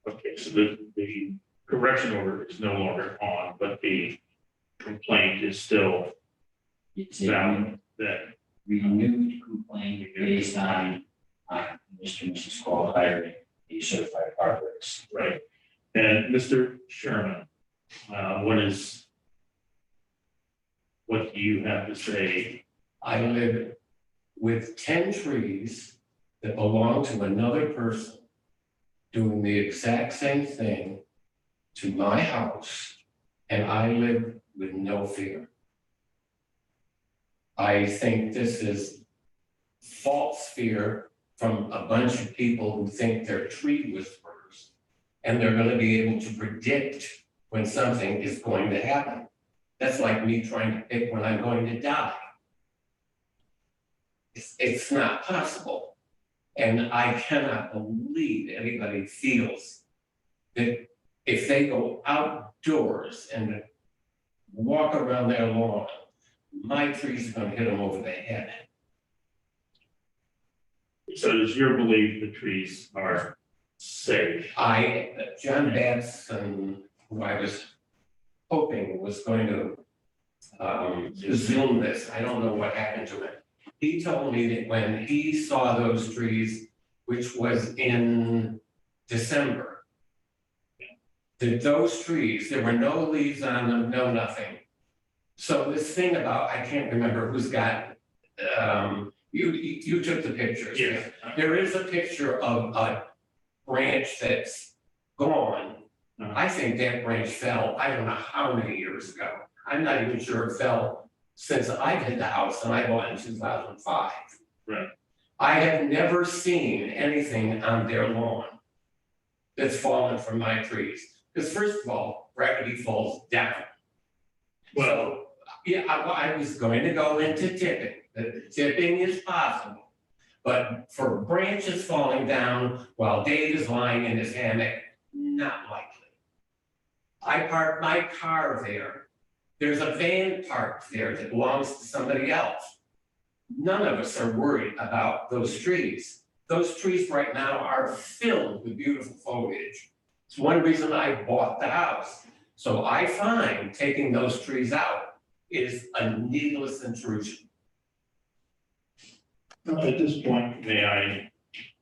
Okay, so the correction order is no longer on, but the complaint is still It's a valid, that, renewed complaint based on Mr. and Mrs. Cole hiring a certified arborist. right? And Mr. Sherman, what do you have to say? I live with 10 trees that belong to another person doing the exact same thing to my house, and I live with no fear. I think this is false fear from a bunch of people who think they're tree whisperers, and they're going to be able to predict when something is going to happen. That's like me trying to pick when I'm going to die. It's not possible. And I cannot believe anybody feels that if they go outdoors and walk around their lawn, my trees are going to hit them over the head. So is your belief the trees are safe? John Batson, who I was hoping was going to Zoom this, I don't know what happened to him. He told me that when he saw those trees, which was in December, that those trees, there were no leaves on them, no nothing. So this thing about, I can't remember who's got, you took the pictures. Yes. There is a picture of a branch that's gone. I think that branch fell, I don't know how many years ago. I'm not even sure it fell since I've had the house and I bought it in 2005. Right. I have never seen anything on their lawn. that's fallen from my trees. Because first of all, gravity falls down. Well, Yeah, I was going to go into tipping, that tipping is possible. But for branches falling down while Dave is lying in his hammock, not likely. I parked my car there. There's a van parked there that belongs to somebody else. None of us are worried about those trees. Those trees right now are filled with beautiful foliage. It's one reason I bought the house. So I find taking those trees out is a needless intrusion. at this point, may I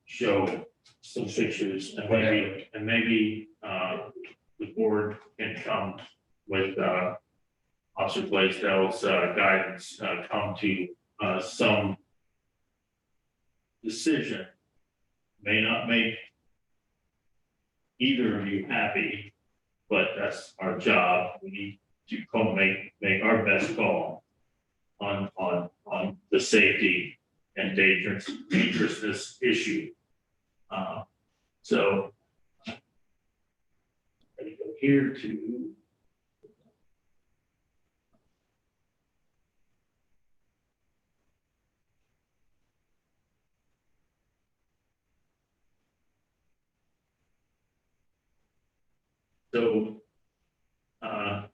show some pictures and maybe the board can come with Officer Blaisdell's guidance, come to some decision. May not make either of you happy, but that's our job. We need to make our best call on the safety and dangerousness issue. So I'm gonna go here to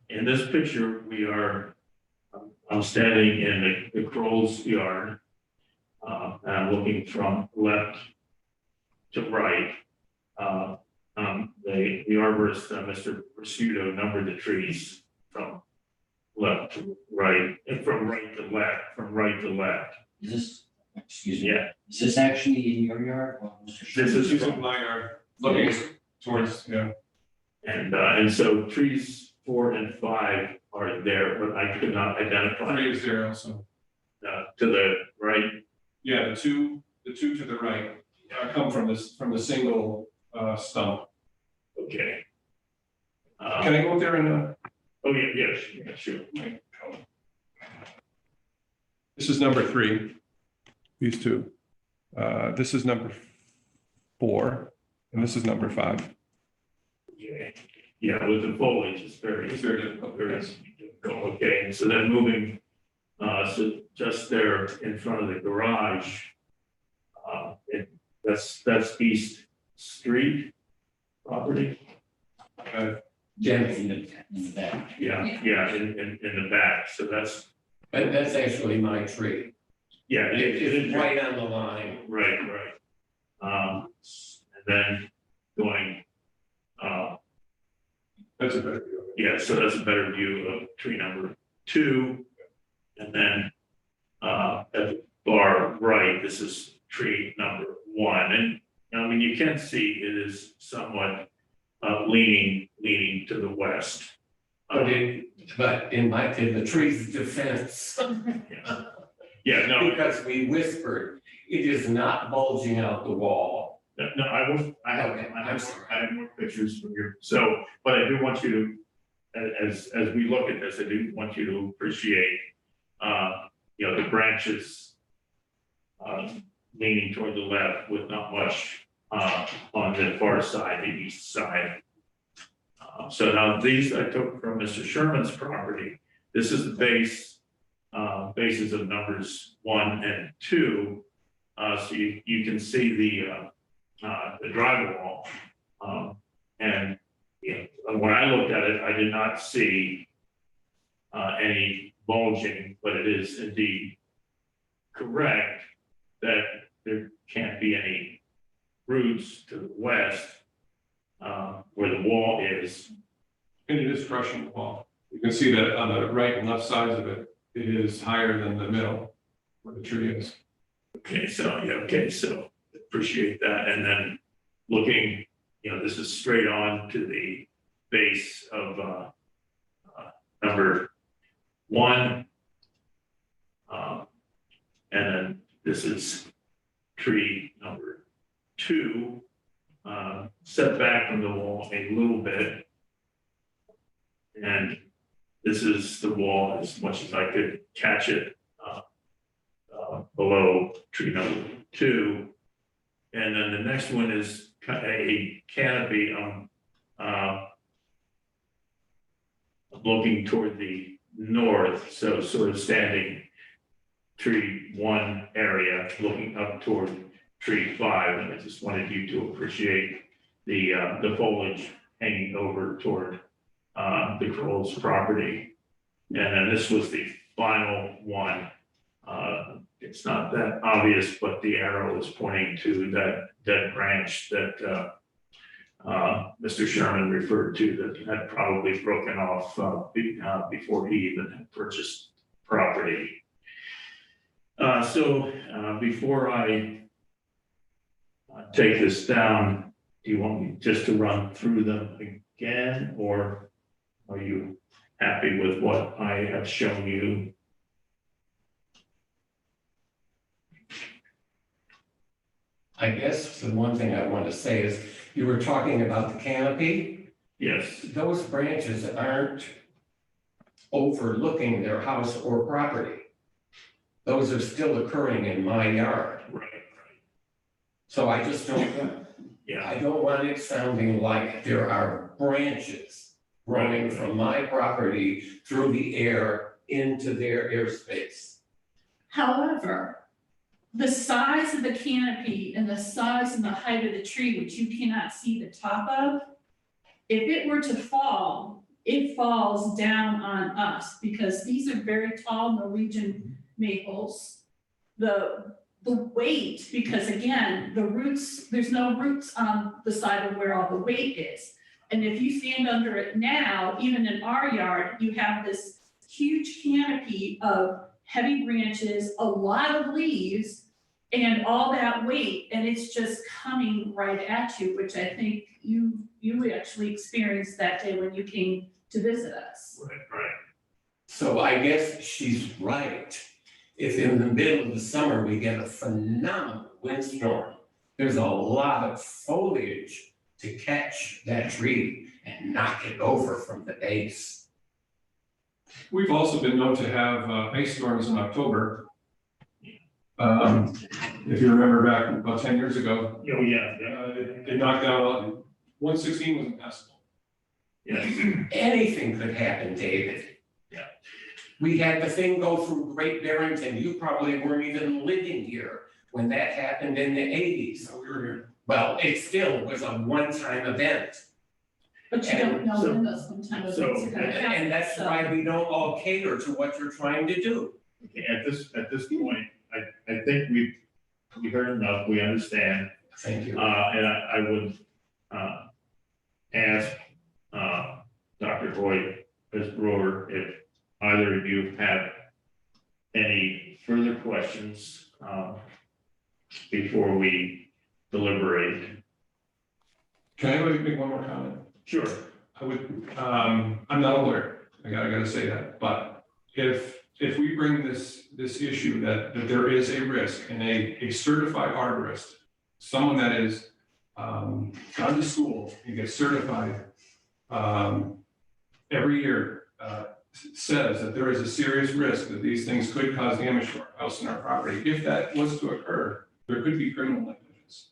in this picture, I'm standing in the Crow's yard. And I'm looking from left to right. The arborist, Mr. Pursuto, numbered the trees from left to right, and from right to left. Is this, excuse me, Yeah, is this actually in your yard? Or Mr. this Sherman? is She's in from, my yard, looking towards, yeah. and so trees 4 and 5 are there, but I could not identify 3 is there also. to the right. Yeah, the two to the right come from the single stump. Okay. Can I go up there and, Oh, yeah, sure. this is number 3, these two. This is number 4, and this is number 5. Yeah, with the foliage, it's very difficult. very difficult. Okay, and so then moving, so just there in front of the garage, that's East Street property. Jim's, In the back. Yeah, in the back. So that's, but that's actually my tree. yeah, It's right on the line. right. And then going, That's a better view. yeah, so that's a better view of tree number 2. And then at the far right, this is tree number 1. And I mean, you can see it is somewhat leaning to the west. But in the tree's defense, Yeah, no, because we whispered, it is not bulging out the wall. no, I won't, I have more pictures from your, so, but I do want you to, as we look at this, I do want you to appreciate, the branches leaning toward the left with not much on the far side, the east side. So now these I took from Mr. Sherman's property. This is the bases of numbers 1 and 2. So you can see the drywall. And when I looked at it, I did not see any bulging, but it is indeed correct that there can't be any roots to the west where the wall is. And it is crushing the wall. You can see that on the right and left sides of it, it is higher than the middle where the tree is. Okay, so appreciate that. And then looking, this is straight on to the base of number 1. And then this is tree number 2, set back from the wall a little bit. And this is the wall as much as I could catch it below tree number 2. And then the next one is a canopy looking toward the north, so sort of standing tree 1 area, looking up toward tree 5, and I just wanted you to appreciate the foliage hanging over toward the Kroll's property. And then this was the final one. It's not that obvious, but the arrow is pointing to that dead branch that Mr. Sherman referred to that had probably broken off before he even had purchased property. So before I take this down, do you want me just to run through them again, or are you happy with what I have shown you? I guess the one thing I want to say is, you were talking about the canopy. Yes, Those branches aren't overlooking their house or property. Those are still occurring in my yard. right, So I just don't, yeah, I don't want it sounding like there are branches running from my property through the air into their airspace. However, the size of the canopy and the size and the height of the tree, which you cannot see the top of, if it were to fall, it falls down on us because these are very tall Norwegian maples. The weight, because again, the roots, there's no roots on the side of where all the weight is. And if you stand under it now, even in our yard, you have this huge canopy of heavy branches, a lot of leaves, and all that weight, and it's just coming right at you, which I think you actually experienced that day when you came to visit us. right. So I guess she's right. If in the middle of the summer we get a phenomenal windstorm, there's a lot of foliage to catch that tree and knock it over from the base. We've also been known to have ice storms in October. If you remember back about 10 years ago, Oh, yeah, they knocked out, 116 was impassable. yeah, Anything could happen, David. Yeah. We had the thing go through Great Barrington. You probably weren't even living here when that happened in the 80s. We were here. Well, it still was a one-time event. But you don't know So- when those sometimes so- it's gonna happen. And that's so- why we don't all cater to what you're trying to do. Okay, at this point, I think we heard enough, we understand. Thank you. And I would ask Dr. Hoyt, Ms. Brewer, if either of you have any further questions before we deliberate. Can I make one more comment? Sure. I would, I'm not a lawyer, I gotta say that, but if we bring this issue that there is a risk and a certified arborist, someone that is gone to school and gets certified every year, says that there is a serious risk that these things could cause damage to our house and our property. If that was to occur, there could be criminal negligence.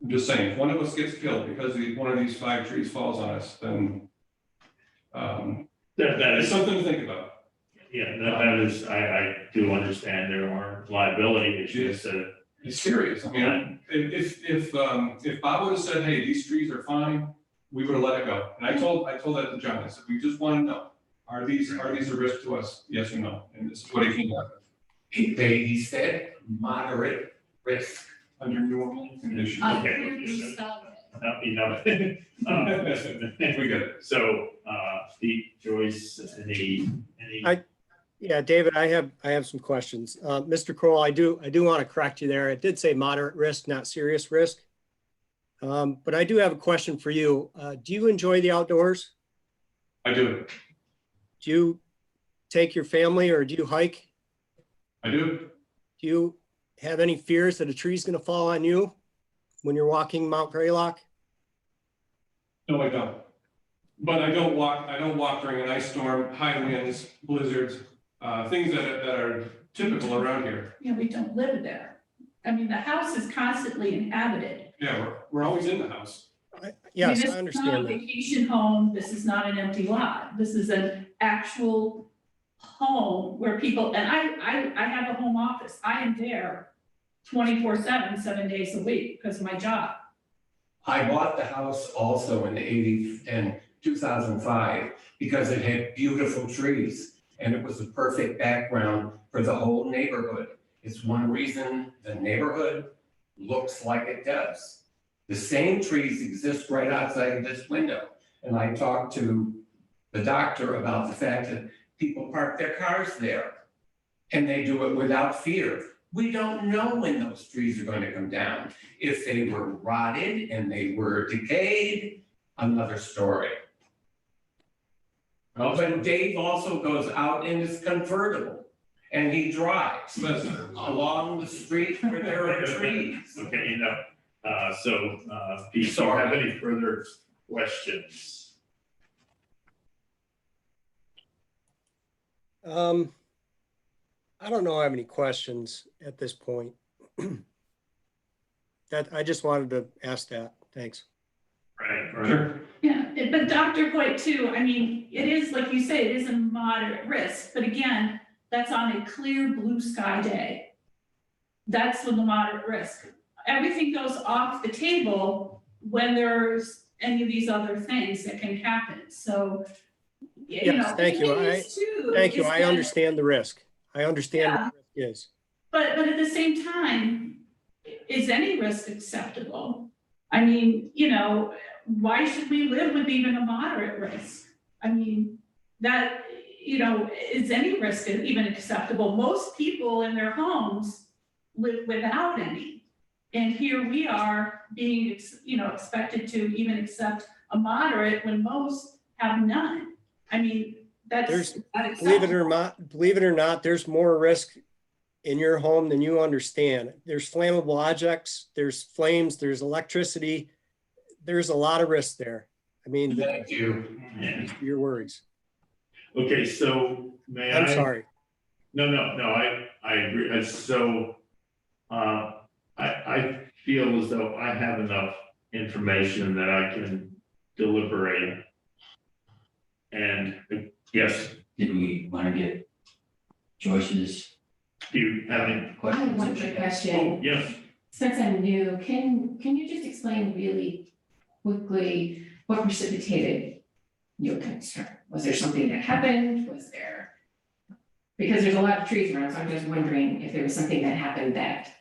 I'm just saying, if one of us gets killed because one of these 5 trees falls on us, then That it's is, something to think about. yeah, that is, I do understand there are liability issues that, It's serious. I mean, if Bob would have said, hey, these trees are fine, we would have let it go. And I told that to John. I said, we just want to know, are these a risk to us? Yes or no? And this is what he came up with. He said moderate risk. Under normal conditions. I Okay. hear you spell it. enough. We get it. So, Steve, Joyce, any? Yeah, David, I have some questions. Mr. Kroll, I do want to correct you there. It did say moderate risk, not serious risk. But I do have a question for you. Do you enjoy the outdoors? I do. Do you take your family or do you hike? I do. Do you have any fears that a tree's going to fall on you when you're walking Mount Greylock? No, I don't. But I don't walk during an ice storm, high winds, blizzards, things that are typical around here. Yeah, we don't live there. I mean, the house is constantly inhabited. Yeah, we're always in the house. Yes, this I is not a understand that. vacation home, this is not an empty lot, this is an actual home where people, and I have a home office, I am there 24/7, 7 days a week because of my job. I bought the house also in 2005 because it had beautiful trees and it was the perfect background for the whole neighborhood. It's one reason the neighborhood looks like it does. The same trees exist right outside of this window. And I talked to the doctor about the fact that people park their cars there and they do it without fear. We don't know when those trees are going to come down. If they were rotted and they were decayed, another story. But Dave also goes out in his convertible and he drives along the street where there are trees. Okay, Pete, do you have any further questions? I don't know I have any questions at this point. That, I just wanted to ask that. Thanks. Right. Yeah, but Dr. Hoyt too, I mean, it is, like you say, it is a moderate risk, but again, that's on a clear blue sky day. That's when the moderate risk. Everything goes off the table when there's any of these other things that can happen, so. Yes, thank you. Thank you. I understand the risk. I understand what the risk is. But at the same time, is any risk acceptable? I mean, why should we live with even a moderate risk? I mean, that, is any risk even acceptable? Most people in their homes live without any. And here we are being, expected to even accept a moderate when most have none. I mean, that's believe it or not, there's more risk in your home than you understand. There's flammable objects, there's flames, there's electricity. There's a lot of risk there. I mean, Thank you. Your worries. Okay, so I'm sorry. No, I agree. So, I feel as though I have enough information that I can deliberate. And yes, Did we want to get Joyce's do you have any? I have questions? one quick Oh, question. yes. Since I'm new, can you just explain really quickly what precipitated your concern? Was there something that happened? Because there's a lot of trees around, so I'm just wondering if there was something that happened that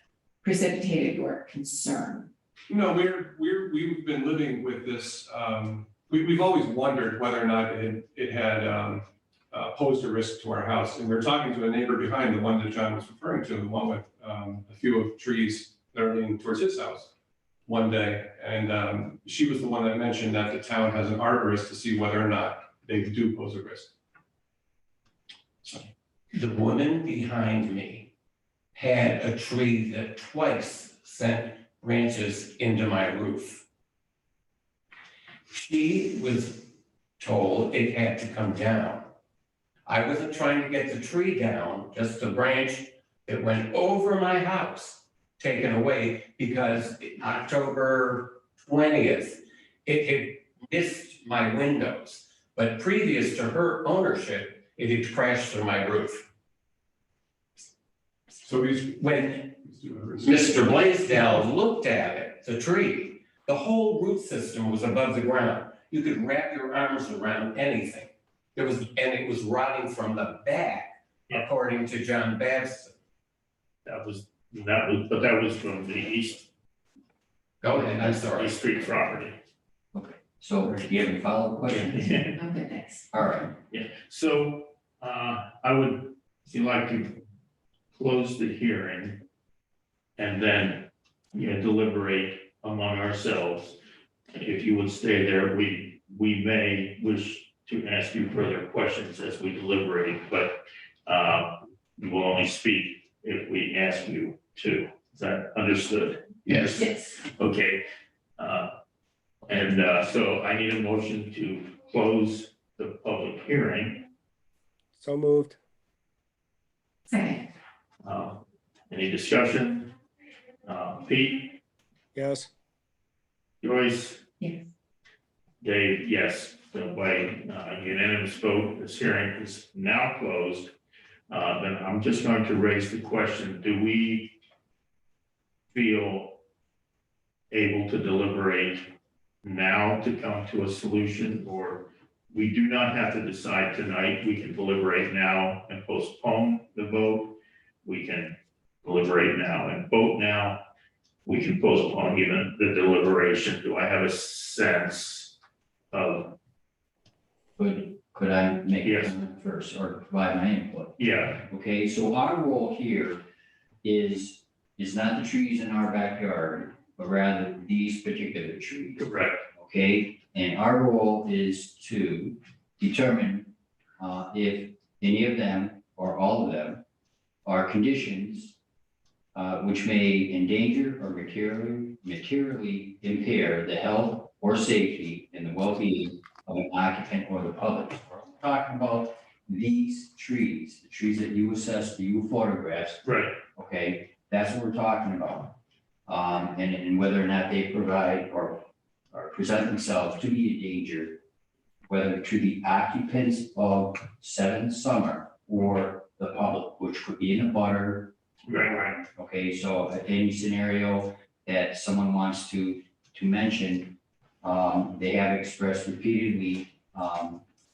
precipitated your concern. No, we've been living with this, we've always wondered whether or not it had posed a risk to our house. And we were talking to a neighbor behind the one that John was referring to, the one with a few of trees that are leaning towards his house one day. And she was the one that mentioned that the town has an arborist to see whether or not they do pose a risk. So. The woman behind me had a tree that twice sent branches into my roof. She was told it had to come down. I wasn't trying to get the tree down, just the branch that went over my house taken away because October 20th, it had missed my windows. But previous to her ownership, it had crashed through my roof. So when Mr. Blaisdell looked at it, the tree, the whole root system was above the ground. You could wrap your arms around anything. And it was rotting from the back, according to John Babson. That was from the east. Go ahead, I'm sorry. East Street property. Okay, so do you have any follow-up questions? Okay, thanks. All right. Yeah, so, I would like to close the hearing and then, deliberate among ourselves. If you would stay there, we may wish to ask you further questions as we deliberate, but, we will only speak if we ask you to. Is that understood? Yes. Yes. Okay. So I need a motion to close the public hearing. So moved. Second. Any discussion? Pete, Yes. Joyce? Yes. Dave, yes. So by unanimous vote, this hearing is now closed. Then I'm just going to raise the question, do we feel able to deliberate now to come to a solution, or we do not have to decide tonight? We can deliberate now and postpone the vote. We can deliberate now and vote now. We can postpone even the deliberation. Do I have a sense of, Could I make a Yes. comment first or provide my input? yeah, Okay, so our role here is not the trees in our backyard, but rather these particular trees. correct, Okay, and our role is to determine if any of them or all of them are conditions which may endanger or materially impair the health or safety and the well-being of an occupant or the public. We're talking about these trees, the trees that you assessed, that you photographed, right, okay? That's what we're talking about. And whether or not they provide or present themselves to be a danger, whether to the occupants of 7th Summer or the public, which could be in a butter. right. Okay, so any scenario that someone wants to mention, they have expressed repeatedly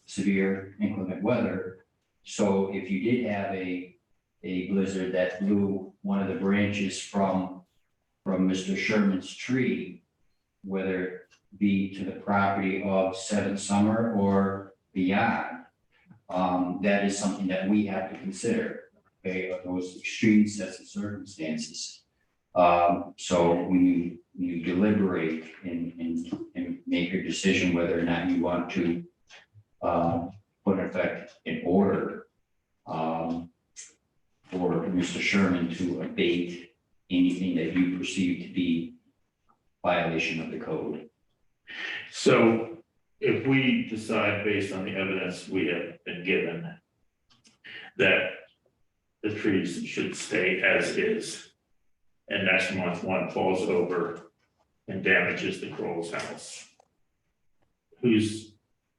severe inclement weather. So if you did have a blizzard that blew one of the branches from Mr. Sherman's tree, whether it be to the property of 7th Summer or beyond, that is something that we have to consider. Okay, of those extreme sets of circumstances. So when you deliberate and make your decision whether or not you want to put in effect an order for Mr. Sherman to abate anything that you perceive to be violation of the code. So if we decide based on the evidence we have been given that the trees should stay as is, and next month one falls over and damages the Crowell's house,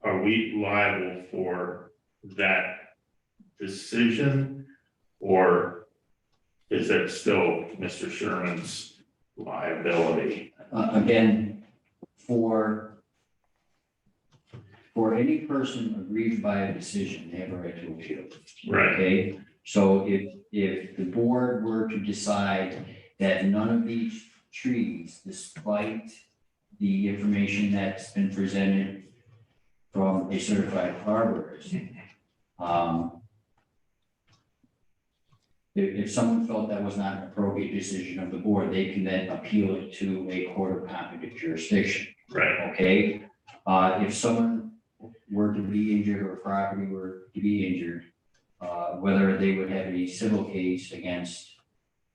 are we liable for that decision, or is it still Mr. Sherman's liability? Again, for any person aggrieved by a decision, they have a right to appeal. Right, Okay, so if the board were to decide that none of these trees, despite the information that's been presented from a certified arborist, if someone felt that was not an appropriate decision of the board, they can then appeal it to a court of competent jurisdiction. right, Okay, if someone were to be injured or property were to be injured, whether they would have a civil case against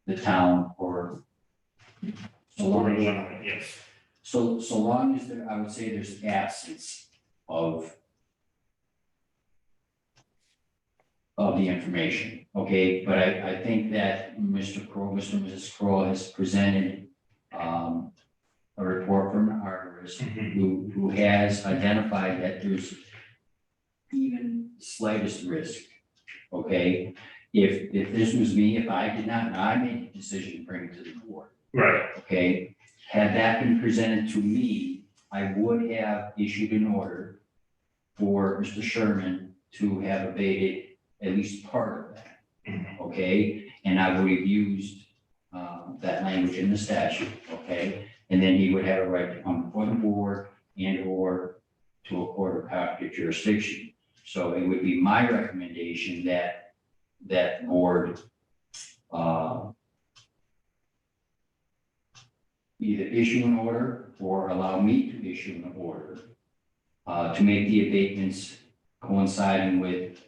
the town or so long as, yes, so long as there, I would say there's absence of the information, okay? But I think that Mr. and Mrs. Kroll has presented a report from an arborist who has identified that there's even slightest risk, okay? If this was me, if I did not, and I made the decision to bring it to the board, right, okay? Had that been presented to me, I would have issued an order for Mr. Sherman to have abated at least part of that, okay? And I would have used that language in the statute, okay? And then he would have a right to come before the board and or to a court of competent jurisdiction. So it would be my recommendation that that board either issue an order or allow me to issue an order to make the abatements coinciding with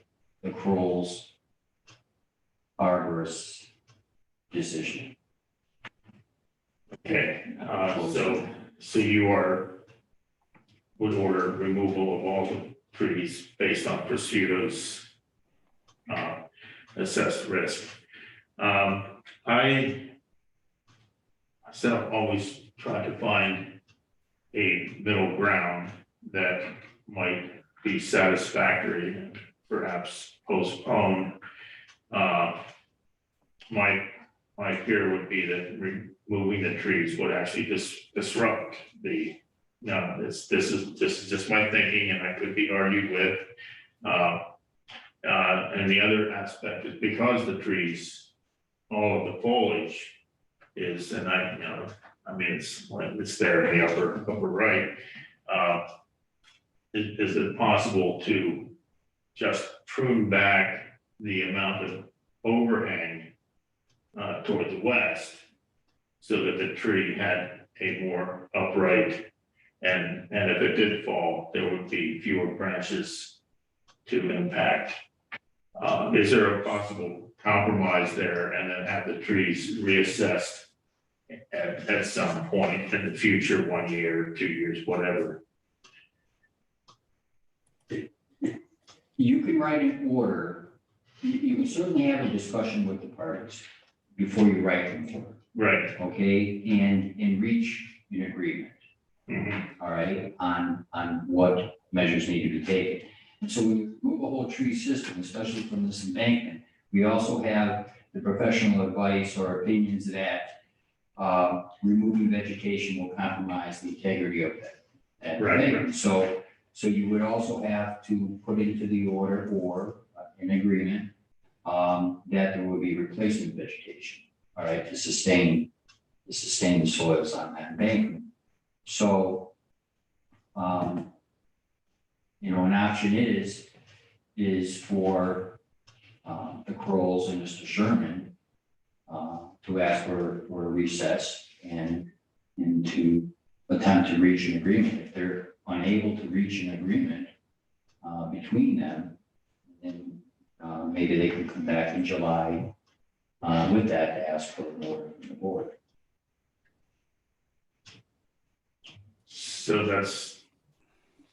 the Kroll's arborist decision. okay, so you would order removal of all the trees based on Pursuito's assessed risk. I myself always try to find a middle ground that might be satisfactory and perhaps postpone. My fear would be that removing the trees would actually disrupt the, no, this is just my thinking, and I could be argued with. And the other aspect is because the trees, all of the foliage is, and I mean, it's there in the upper right. Is it possible to just prune back the amount of overhang toward the west so that the tree had a more upright, and if it did fall, there would be fewer branches to impact? Is there a possible compromise there, and then have the trees reassessed at some point in the future, 1 year, 2 years, whatever? You can write an order. You can certainly have a discussion with the parties before you write an order, Right. okay? And reach an agreement, Mhm. all right, on what measures need to be taken. And so when you remove a whole tree system, especially from this embankment, we also have the professional advice or opinions that removing vegetation will compromise the integrity of that Right. embankment. So you would also have to put into the order or an agreement that there will be replacement vegetation, all right, to sustain the soils on that embankment. So, an option is for the Crowells and Mr. Sherman to ask for a recess and to attempt to reach an agreement. If they're unable to reach an agreement between them, then maybe they can come back in July with that to ask for an order from the board. So that's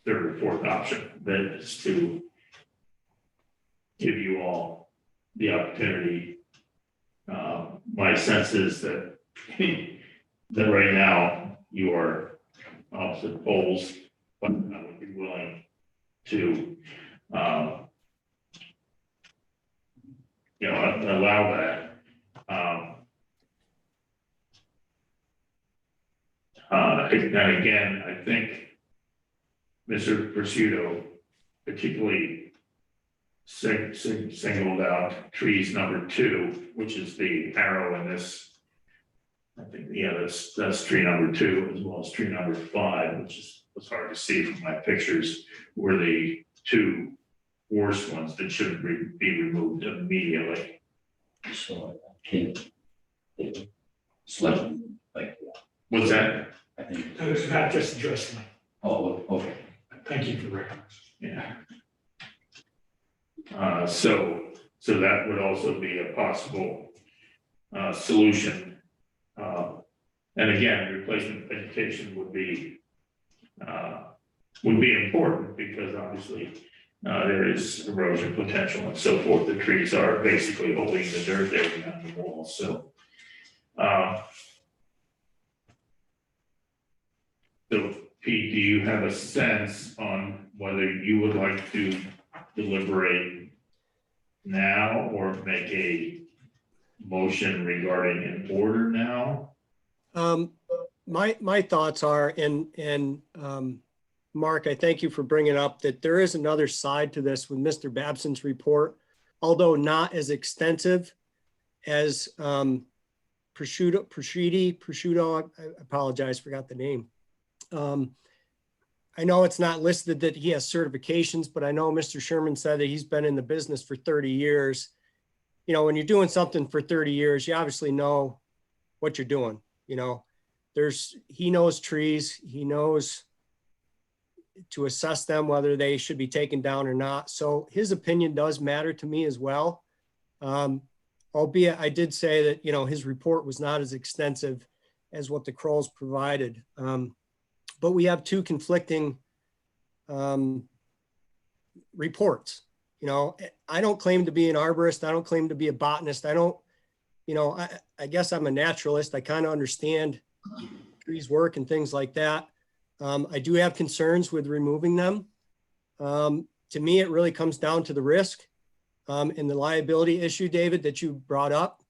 third or fourth option, that is to give you all the opportunity. My sense is that that right now you are opposite poles, but I would be willing to allow that. And again, I think Mr. Pursuto particularly singled out trees number 2, which is the arrow in this. I think, that's tree number 2, as well as tree number 5, which was hard to see from my pictures, were the 2 worst ones that should be removed immediately. So can select like, What's that? I think. It's not just addressing. Oh, okay. Thank you for recognizing. Yeah. So that would also be a possible solution. And again, replacement vegetation would be important, because obviously there is erosion potential and so forth. The trees are basically holding the dirt there behind the wall. So Pete, do you have a sense on whether you would like to deliberate now or make a motion regarding an order now? My thoughts are, and Mark, I thank you for bringing up that there is another side to this with Mr. Babson's report, although not as extensive as Prosciutto, I apologize, forgot the name. I know it's not listed that he has certifications, but I know Mr. Sherman said that he's been in the business for 30 years. When you're doing something for 30 years, you obviously know what you're doing. He knows trees, he knows to assess them, whether they should be taken down or not. So his opinion does matter to me as well. Albeit I did say that, his report was not as extensive as what the Crowells provided. But we have 2 conflicting reports. I don't claim to be an arborist. I don't claim to be a botanist. I don't, I guess I'm a naturalist. I kind of understand trees work and things like that. I do have concerns with removing them. To me, it really comes down to the risk and the liability issue, David, that you brought up.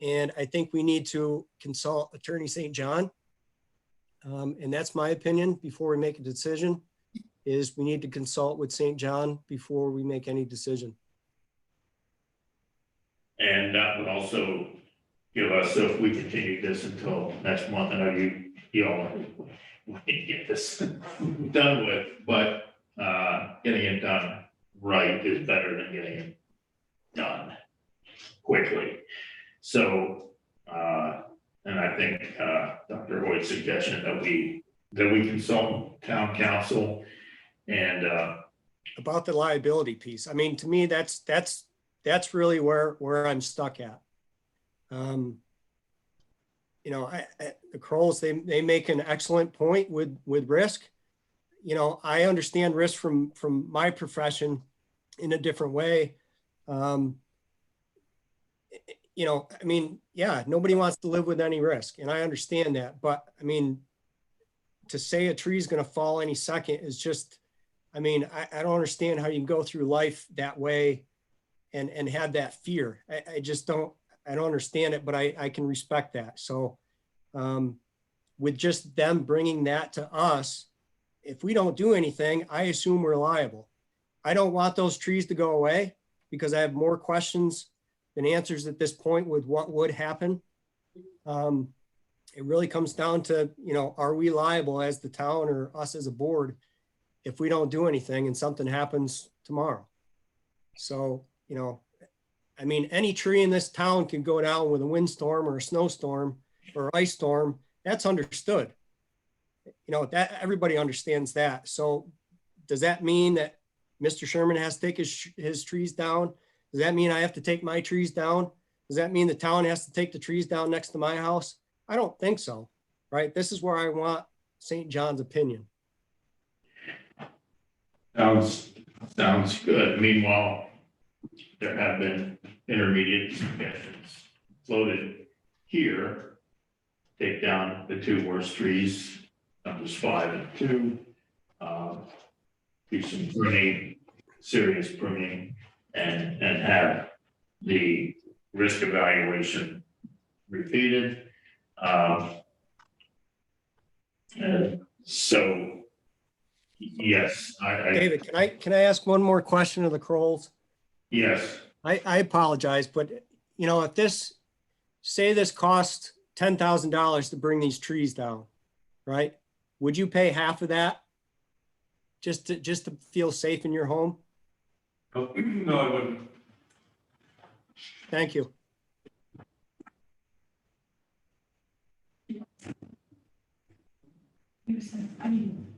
And I think we need to consult Attorney St. John. And that's my opinion before we make a decision, is we need to consult with St. John before we make any decision. And that would also give us, so if we continue this until next month, I know you all want to get this done with, but getting it done right is better than getting it done quickly. So, and I think Dr. Hoyt's suggestion that we consult town council and About the liability piece. I mean, to me, that's really where I'm stuck at. You know, the Crolls, they make an excellent point with risk. You know, I understand risk from my profession in a different way. You know, I mean, yeah, nobody wants to live with any risk, and I understand that. But I mean, to say a tree is going to fall any second is just, I mean, I don't understand how you can go through life that way and have that fear. I just don't, I don't understand it, but I can respect that. So with just them bringing that to us, if we don't do anything, I assume we're liable. I don't want those trees to go away because I have more questions than answers at this point with what would happen. It really comes down to, you know, are we liable as the town or us as a board if we don't do anything and something happens tomorrow? So, you know, I mean, any tree in this town can go down with a windstorm or a snowstorm or ice storm. That's understood. You know, that everybody understands that. So does that mean that Mr. Sherman has to take his trees down? Does that mean I have to take my trees down? Does that mean the town has to take the trees down next to my house? I don't think so, right? This is where I want St. John's opinion. sounds good. Meanwhile, there have been intermediate suggestions floated here. Take down the two worst trees, numbers 5 and 2. Do some pruning, serious pruning, and have the risk evaluation repeated. And so, yes, David, can I ask one more question of the Crolls? yes, I apologize, but you know, if this, say this cost $10,000 to bring these trees down, right? Would you pay half of that just to feel safe in your home? No, I wouldn't. Thank you. I mean,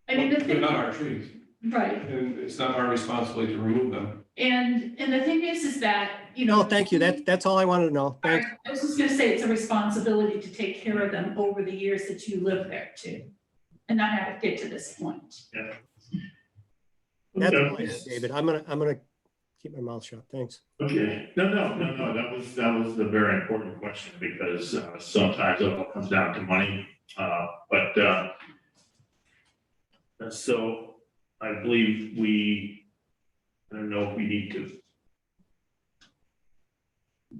the They're thing, not our trees, right, and it's not our responsibility to remove them. and the thing is that, you know. No, thank you. That's all I wanted to know. Thanks. I was just gonna say, it's a responsibility to take care of them over the years that you live there too, and not have it get to this point. That's all I have, David. I'm gonna keep my mouth shut. Thanks. okay, no, that was a very important question, because sometimes it all comes down to money, but so I believe I don't know if we need to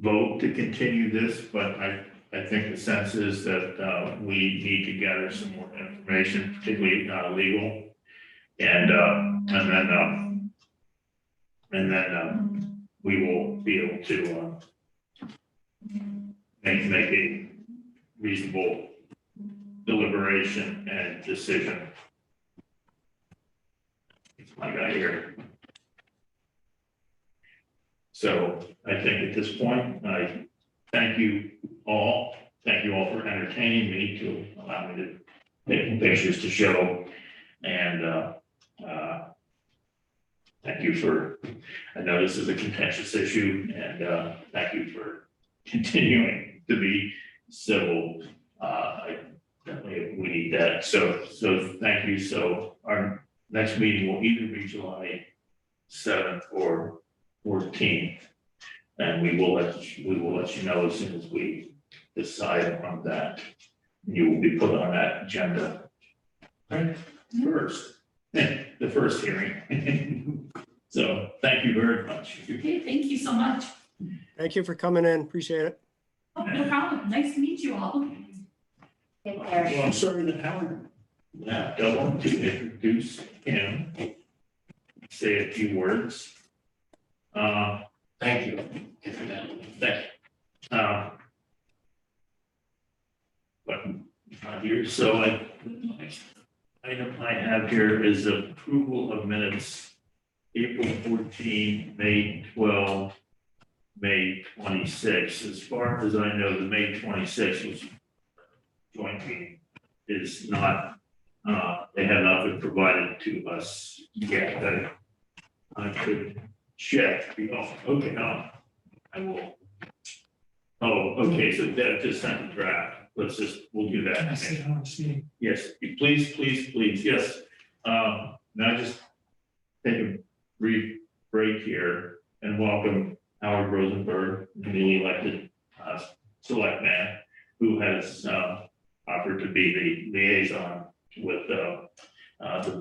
vote to continue this, but I think the sense is that we need to gather some more information, particularly legal, and then we will be able to make a reasonable deliberation and decision. I got here. So I think at this point, I thank you all. Thank you all for entertaining me to allow me to take pictures to show. And thank you for, I know this is a contentious issue, and thank you for continuing to be civil. I definitely, we need that. So thank you. So our next meeting will either be July 7th or 14th, and we will let you know as soon as we decide on that. You will be put on that agenda. first, the first hearing. So thank you very much. Okay, thank you so much. Thank you for coming in. Appreciate it. Oh, no problem. Nice to meet you all. Take care. Well, I'm sorry that Howard left. I want to introduce him, say a few words. Thank you. Thank you. But here, so item I have here is approval of minutes, April 14, May 12, May 26. As far as I know, the May 26 was joint meeting is not, they have not been provided to us yet. I could check. Oh, okay, no, I will. Oh, okay, so that just sent a draft. We'll do that. Can I sit down and speak? Yes, please, yes. Now just take a brief break here and welcome Howard Rosenberg, newly elected selectman, who has offered to be the liaison with the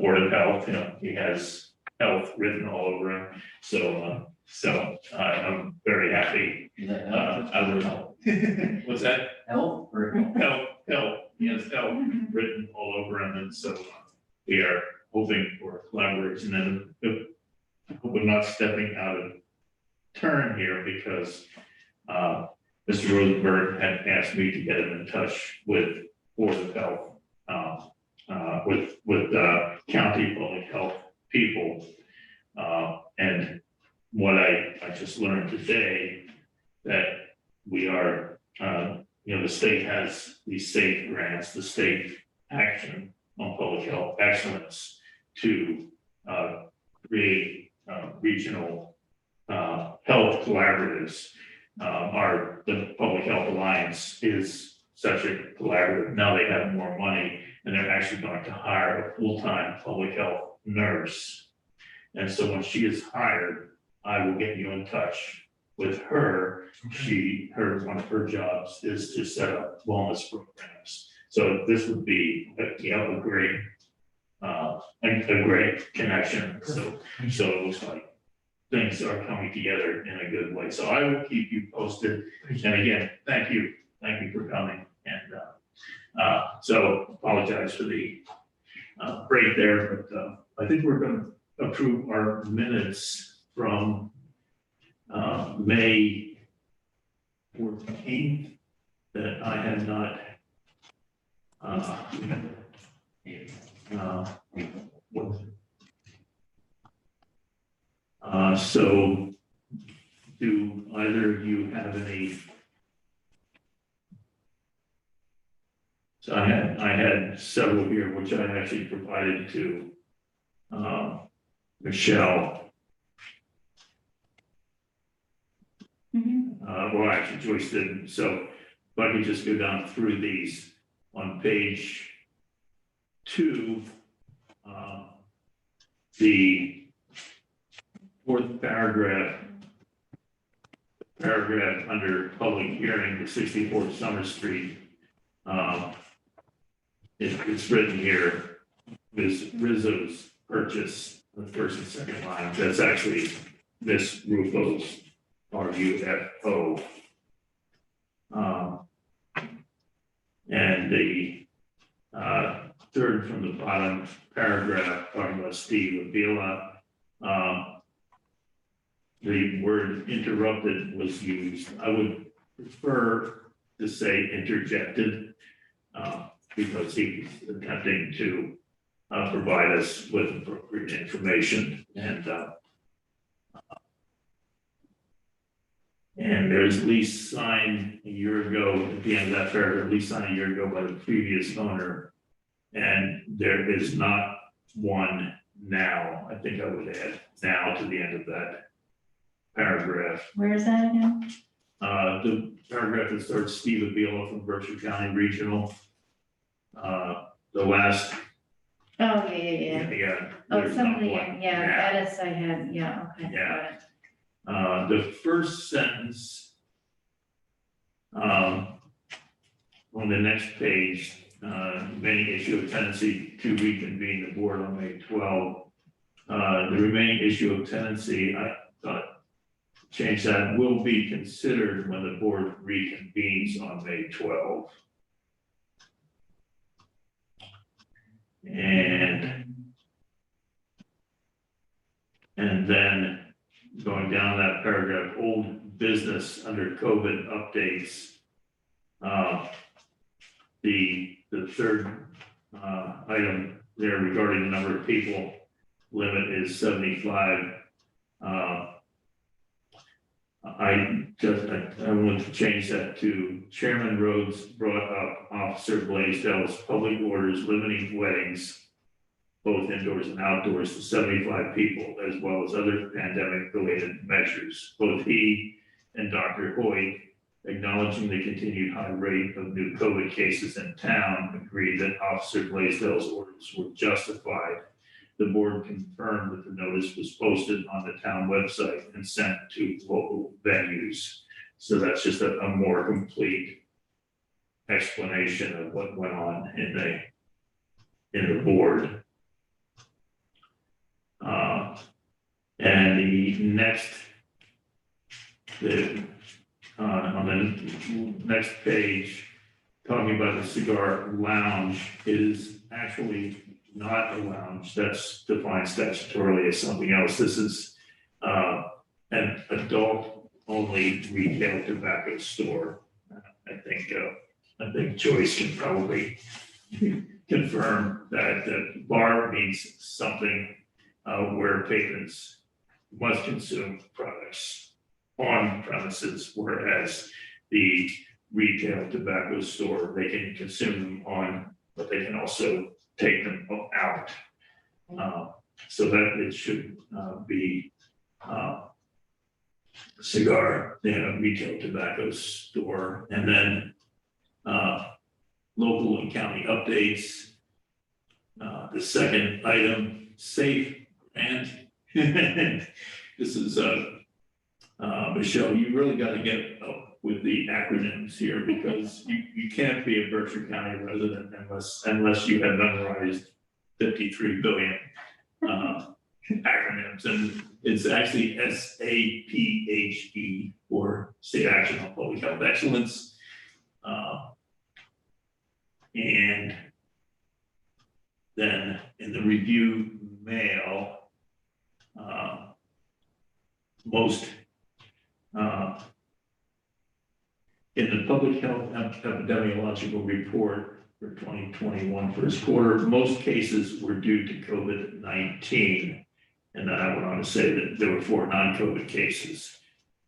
Board of Health. You know, he has health written all over him. So I'm very happy. I would help. What's that? Help or? Help, he has help written all over him, and so we are hoping for collaboration, and I hope I'm not stepping out of turn here, because Mr. Rosenberg had asked me to get him in touch with Board of Health, with county public health people, and what I just learned today, that we are, the state has these SAFE grants, the state action on public health excellence, to create regional health collaboratives. The Public Health Alliance is such a collaborative. Now they have more money, and they're actually going to hire a full-time public health nurse. And so when she is hired, I will get you in touch with her. One of her jobs is to set up wellness programs. So this would be a great connection. So it looks like things are coming together in a good way. So I will keep you posted. And again, thank you for coming. And so apologize for the break there, but I think we're going to approve our minutes from May 14th that I have not so do either of you have any? So I had several here, which I actually provided to Michelle. Well, actually Joyce didn't, so if I can just go down through these on page 2, the fourth paragraph under public hearing for 64 Summer Street. It's written here, Ms. Rizzo's purchase, the first and second line. That's actually Miss Rufo's, RUFO. And the third from the bottom paragraph, talking about Steve Avila, the word interrupted was used. I would prefer to say interjected, because he was attempting to provide us with appropriate information, and there's lease signed a year ago at the end of that paragraph, lease signed a year ago by the previous owner, and there is not one now. I think I would add now to the end of that paragraph. Where is that again? The paragraph that starts Steve Avila from Berkshire County Regional. The last. Oh, yeah. Oh, there's somebody, not one yeah, now. that is, I had, yeah, okay. Yeah. got it. The first sentence on the next page remaining issue of tenancy to reconvene the board on May 12. The remaining issue of tenancy, I thought, change that, will be considered when the board reconvenes on May 12. And then going down that paragraph, old business under COVID updates. The third item there regarding the number of people limit is 75. I want to change that to Chairman Rhodes brought up Officer Blaisdell's public orders limiting weddings, both indoors and outdoors, to 75 people, as well as other pandemic-related measures. Both he and Dr. Hoyt, acknowledging the continued high rate of new COVID cases in town, agreed that Officer Blaisdell's orders were justified. The board confirmed that the notice was posted on the town website and sent to local venues. So that's just a more complete explanation of what went on in the board. And the next, on the next page, talking about the cigar lounge, is actually not a lounge. That's defined statutorily as something else. This is an adult-only retail tobacco store. I think Joyce can probably confirm that the bar means something where patrons must consume products on premises, whereas the retail tobacco store, they can consume them on, but they can also take them out. So that it should be cigar, retail tobacco store, and then local and county updates. The second item, safe, and this is Michelle, you really got to get up with the acronyms here, because you can't be a Berkshire County resident unless you have memorized 53 billion acronyms, and it's actually SAPHE for State Action on Public Health Excellence. And then in the review mail, most in the public health epidemiological report for 2021 first quarter, most cases were due to COVID-19. And then I went on to say that there were 4 non-COVID cases.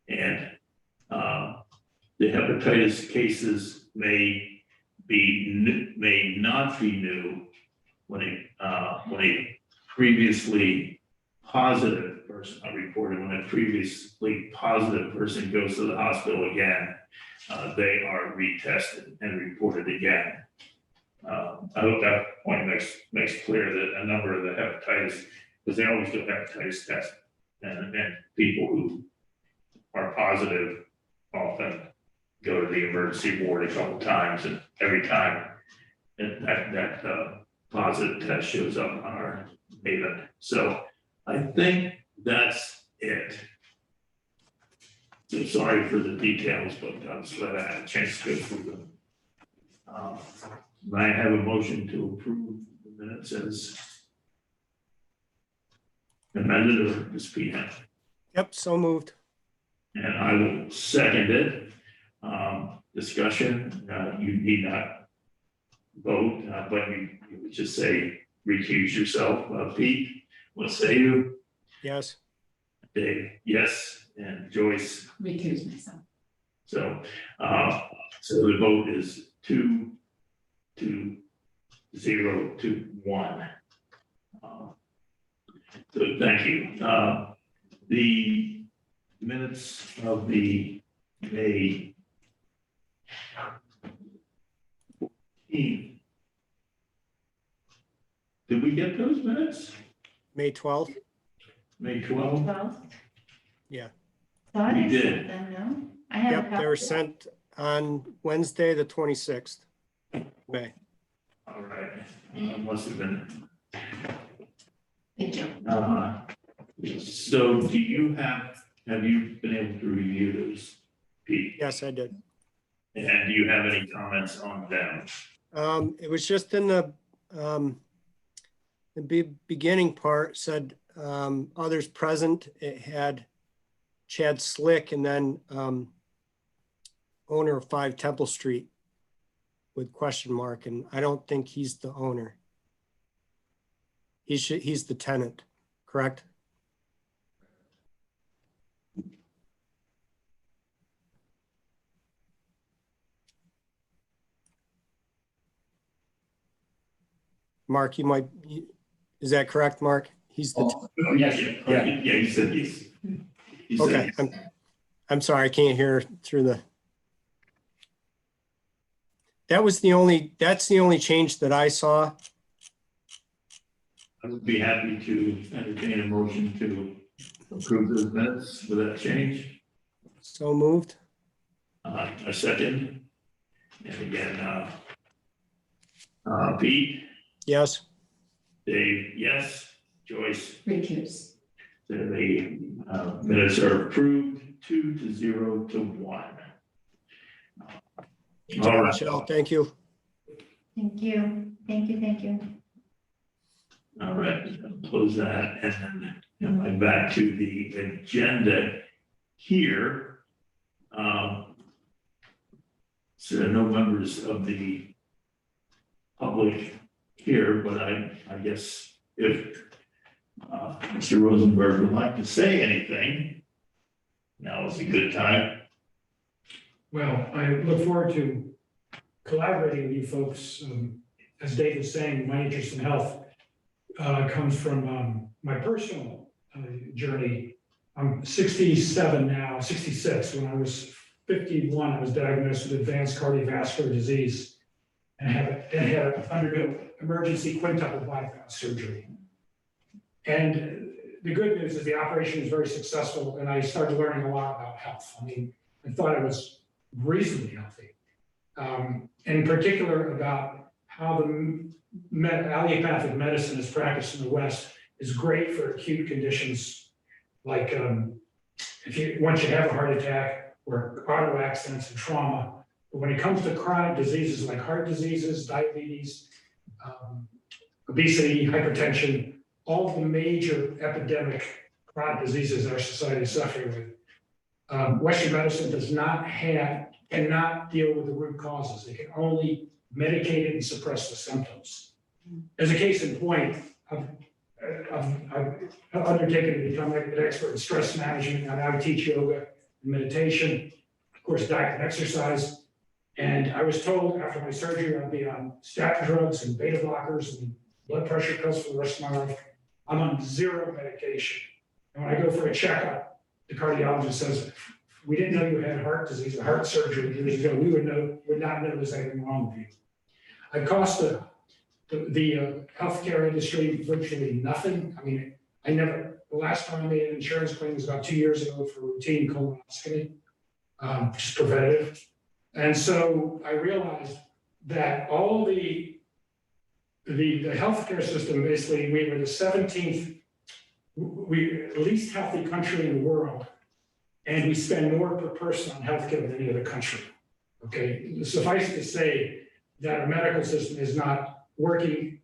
And the hepatitis cases may not be new when a previously positive person, I reported, when a previously positive person goes to the hospital again, they are retested and reported again. I hope that point makes clear that a number of the hepatitis, because they always do hepatitis tests, and people who are positive often go to the emergency ward a couple times, and every time that positive test shows up on our Maven. So I think that's it. So sorry for the details, but I'm just glad I had a chance to go through them. I have a motion to approve the minutes as amended, or just PM. Yep, so moved. And I will second it. Discussion, you need not vote, but you would just say recuse yourself. Pete, what say you? Yes. Dave, yes, and Joyce. Recuse myself. So, so the vote is 2-0 to 1. So thank you. The minutes of the May 14th. Did we get those minutes? May 12th? May 12th? Well. Yeah. Thought I You did. sent them, no? I have a Yep, they were copy. sent on Wednesday, the 26th. May. All right, must have been. Thank you. So do you have you been able to review those, Pete? Yes, I did. And do you have any comments on them? It was just in the beginning part said, others present. It had Chad Slick and then owner of 5 Temple Street with question mark. And I don't think he's the owner. He's the tenant, correct? Mark, is that correct, Mark? He's the, Yes, Yeah, he said yes. He said okay. yes. I'm sorry, I can't hear through the. That's the only change that I saw. I would be happy to entertain a motion to approve those minutes with that change. So moved. A second. And again, Pete, Yes. Dave, yes. Joyce, Recuse. the minutes are approved 2-0-1. All right. Michelle, thank you. Thank you. Thank you. Thank you. All right, close that and then I'm back to the agenda here. So there are no members of the public here, but I guess if Mr. Rosenberg would like to say anything, now is a good time. Well, I look forward to collaborating with you folks. As Dave was saying, my interest in health comes from my personal journey. I'm 67 now, 66. When I was 51, I was diagnosed with advanced cardiovascular disease and had to undergo emergency quintuple bypass surgery. And the good news is the operation was very successful, and I started learning a lot about health. I mean, I thought I was reasonably healthy, in particular about how the allopathic medicine is practiced in the West is great for acute conditions like once you have a heart attack or auto accidents and trauma. But when it comes to chronic diseases like heart diseases, diabetes, obesity, hypertension, all the major epidemic chronic diseases our society is suffering with, Western medicine cannot deal with the root causes. It can only medicate it and suppress the symptoms. As a case in point, I've undertaken to become an expert in stress management. I now teach yoga and meditation, of course, diet and exercise. And I was told after my surgery I'd be on statin drugs and beta blockers and blood pressure pills for the rest of my life. I'm on 0 medication. And when I go for a checkup, the cardiologist says, "We didn't know you had heart disease, heart surgery years ago. We would not know there's anything wrong with you." I cost the healthcare industry virtually nothing. I mean, the last time I made an insurance claim was about 2 years ago for routine colonoscopy, just preventative. And so I realized that all the healthcare system, basically, we were the 17th, least healthy country in the world, and we spend more per person on healthcare than any other country. Okay, suffice it to say that our medical system is not working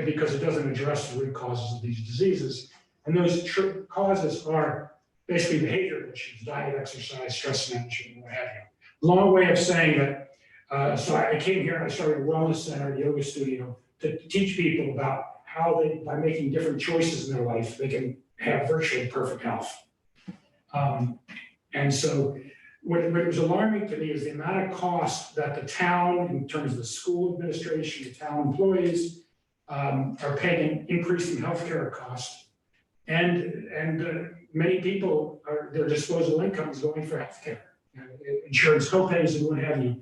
because it doesn't address the root causes of these diseases. And those causes are basically behavioral issues, diet, exercise, stress management, and what have you. Long way of saying that, so I came here and I started a wellness center, a yoga studio, to teach people about how they, by making different choices in their life, they can have virtually perfect health. And so what was alarming to me is the amount of cost that the town, in terms of the school administration, the town employees, are paying increasing healthcare costs. And many people their disposable income is going for healthcare, insurance copays and what have you.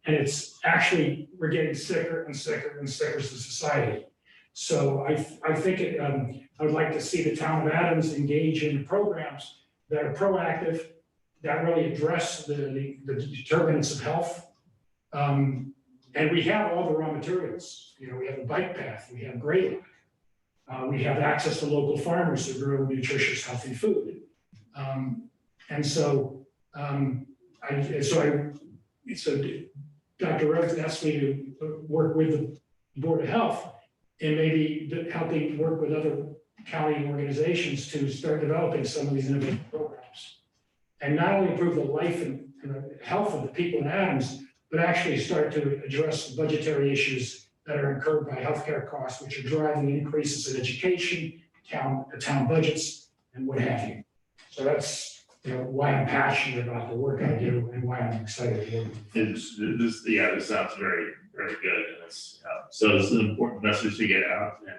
And it's actually, we're getting sicker and sicker and sicker as a society. So I think I would like to see the town of Adams engage in programs that are proactive, that really address the determinants of health, and And we have all the raw materials, you know, we have a bike path, we have grade line. We have access to local farmers who grow nutritious, healthy food. And so, so Dr. Rhodes asked me to work with the Board of Health and maybe helping work with other county organizations to start developing some of these innovative programs. And not only improve the life and the health of the people in Adams, but actually start to address the budgetary issues that are incurred by healthcare costs, which are driving increases in education, town budgets, and what have you. So that's, you know, why I'm passionate about the work I do and why I'm excited to work with you. This sounds very, very good. And it's, so it's an important message to get out, and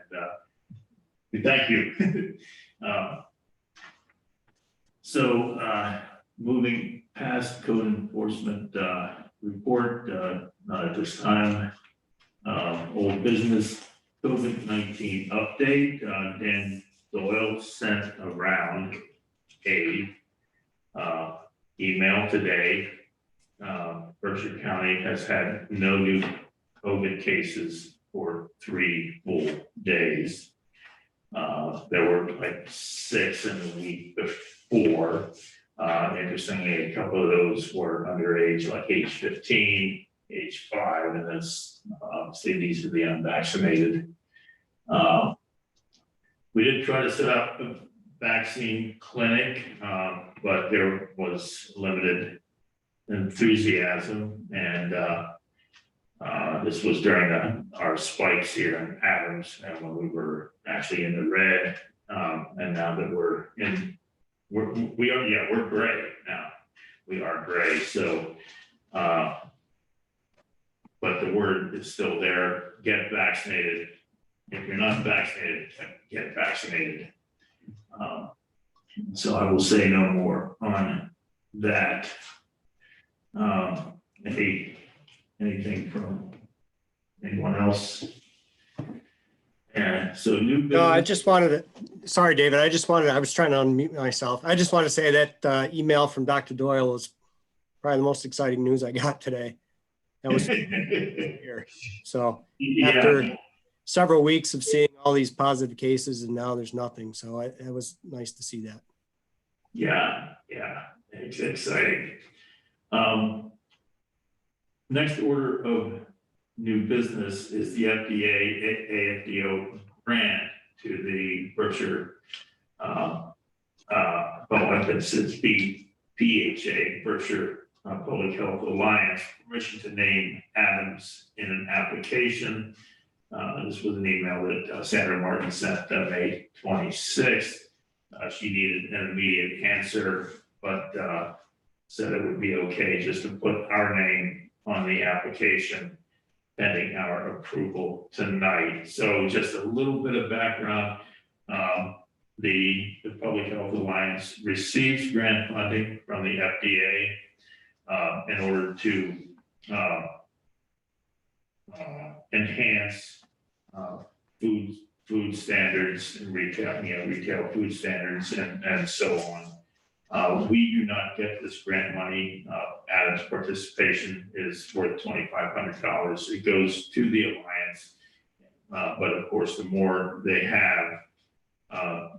we thank you. Moving past code enforcement report, not at this time. Old business COVID-19 update. Dan Doyle sent around a email today. Berkshire County has had no new COVID cases for 3 full days. There were like 6 in the week before. Interestingly, a couple of those were underage, like age 15, age 5, and then say these are the unvaccinated. We did try to set up a vaccine clinic, but there was limited enthusiasm, and this was during our spikes here in Adams, and when we were actually in the red, and now that we're gray now. We are gray, so but the word is still there. Get vaccinated. If you're not vaccinated, get vaccinated. So I will say no more on that. Anything from anyone else? And so new business. No, I just wanted to, sorry, David, I was trying to unmute myself. I just want to say that email from Dr. Doyle was probably the most exciting news I got today. That was here. So after several weeks of seeing all these positive cases and now there's nothing. So it was nice to see that. Yeah, it's exciting. Next order of new business is the FDA AFDO grant to the Berkshire, it's BPHA, Berkshire Public Health Alliance, permission to name Adams in an application. This was an email that Sandra Martin sent May 26th. She needed an immediate answer, but said it would be okay just to put our name on the application pending our approval tonight. So just a little bit of background. The Public Health Alliance receives grant funding from the FDA in order to enhance food standards and retail food standards and so on. We do not get this grant money. Adam's participation is worth $2,500. It goes to the Alliance, but of course, the more they have,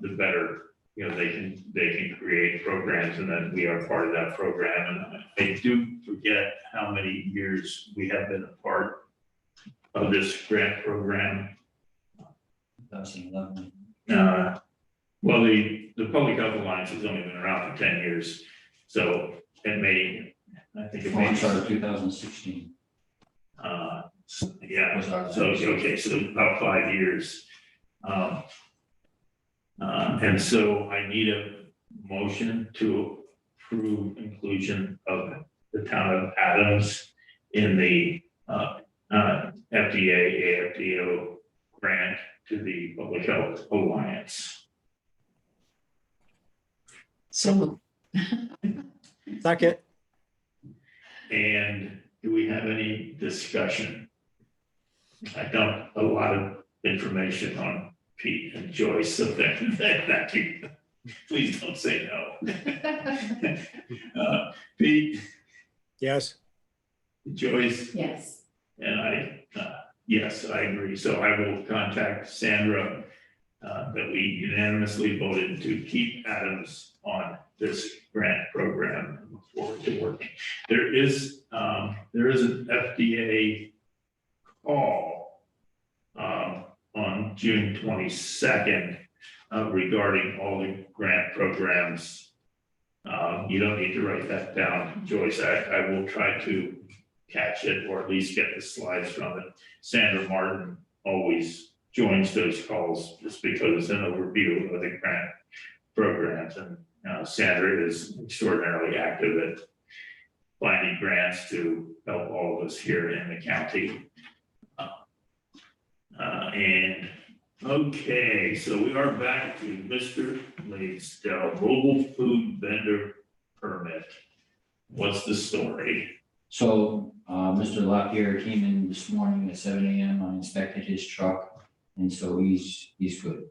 the better. They can create programs, and then we are part of that program. And I do forget how many years we have been a part of this grant program. 2011. Well, the Public Health Alliance has only been around for 10 years, so it may, I think it may. I'm sorry, 2016. Yeah, so, okay, so about 5 years. And so I need a motion to approve inclusion of the town of Adams in the FDA AFDO grant to the Public Health Alliance. So Second. And do we have any discussion? I dumped a lot of information on Pete and Joyce, so thank you. Please don't say no. Pete, Yes. Joyce, Yes. And yes, I agree. So I will contact Sandra that we unanimously voted to keep Adams on this grant program. I look forward to working. There is an FDA call on June 22nd regarding all the grant programs. You don't need to write that down, Joyce. I will try to catch it or at least get the slides from it. Sandra Martin always joins those calls just because it's an overview of the grant programs, and Sandra is extraordinarily active at finding grants to help all of us here in the county. And okay, so we are back to Mr. Blaisdell, mobile food vendor permit. What's the story? So, Mr. Lapierre came in this morning at 7 a.m. I inspected his truck, and so he's good.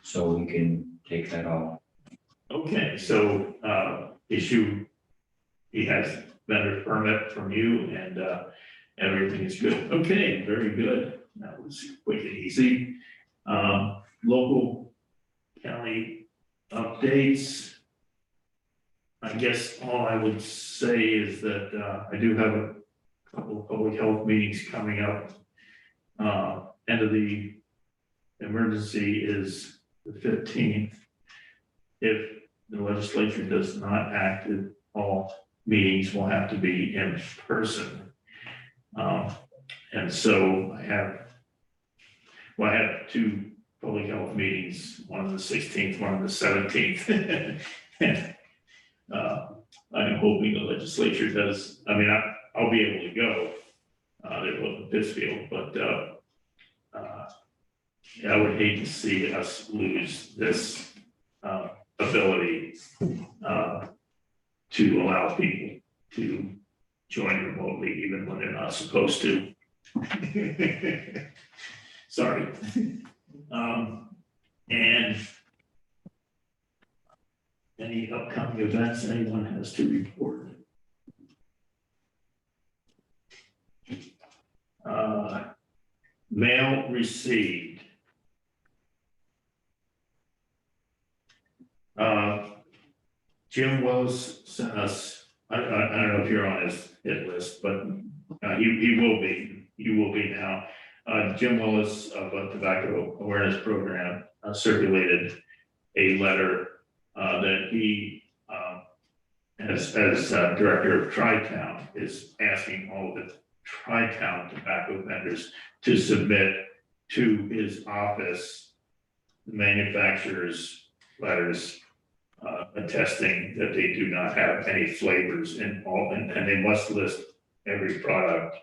So we can take that off. Okay, so he has vendor permit from you and everything is good. Okay, very good. That was quick and easy. Local county updates. I guess all I would say is that I do have a couple of public health meetings coming up. End of the emergency is the 15th. If the legislature does not act, all meetings will have to be in person. And so I have two public health meetings, one on the 16th, one on the 17th. I'm hoping the legislature does, I mean, I'll be able to go. They're both in Pittsfield, but I would hate to see us lose this ability to allow people to join remotely even when they're not supposed to. Sorry. And any upcoming events anyone has to report? Mail received. Jim Wells sent us, I don't know if you're on his hit list, but he will be, you will be now. Jim Willis of the Tobacco Awareness Program circulated a letter that he, as director of Tri-Town, is asking all of the Tri-Town tobacco vendors to submit to his office the manufacturer's letters attesting that they do not have any flavors in all, and they must list every product.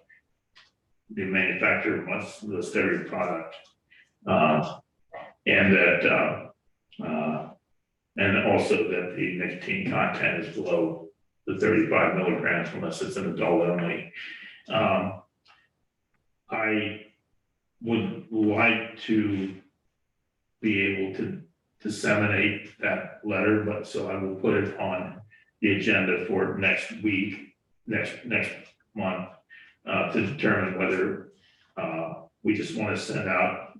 The manufacturer must list every product, and that, and also that the nicotine content is below the 35 milligrams unless it's an adult only. I would like to be able to disseminate that letter, but so I will put it on the agenda for next week, next month, to determine whether we just want to send out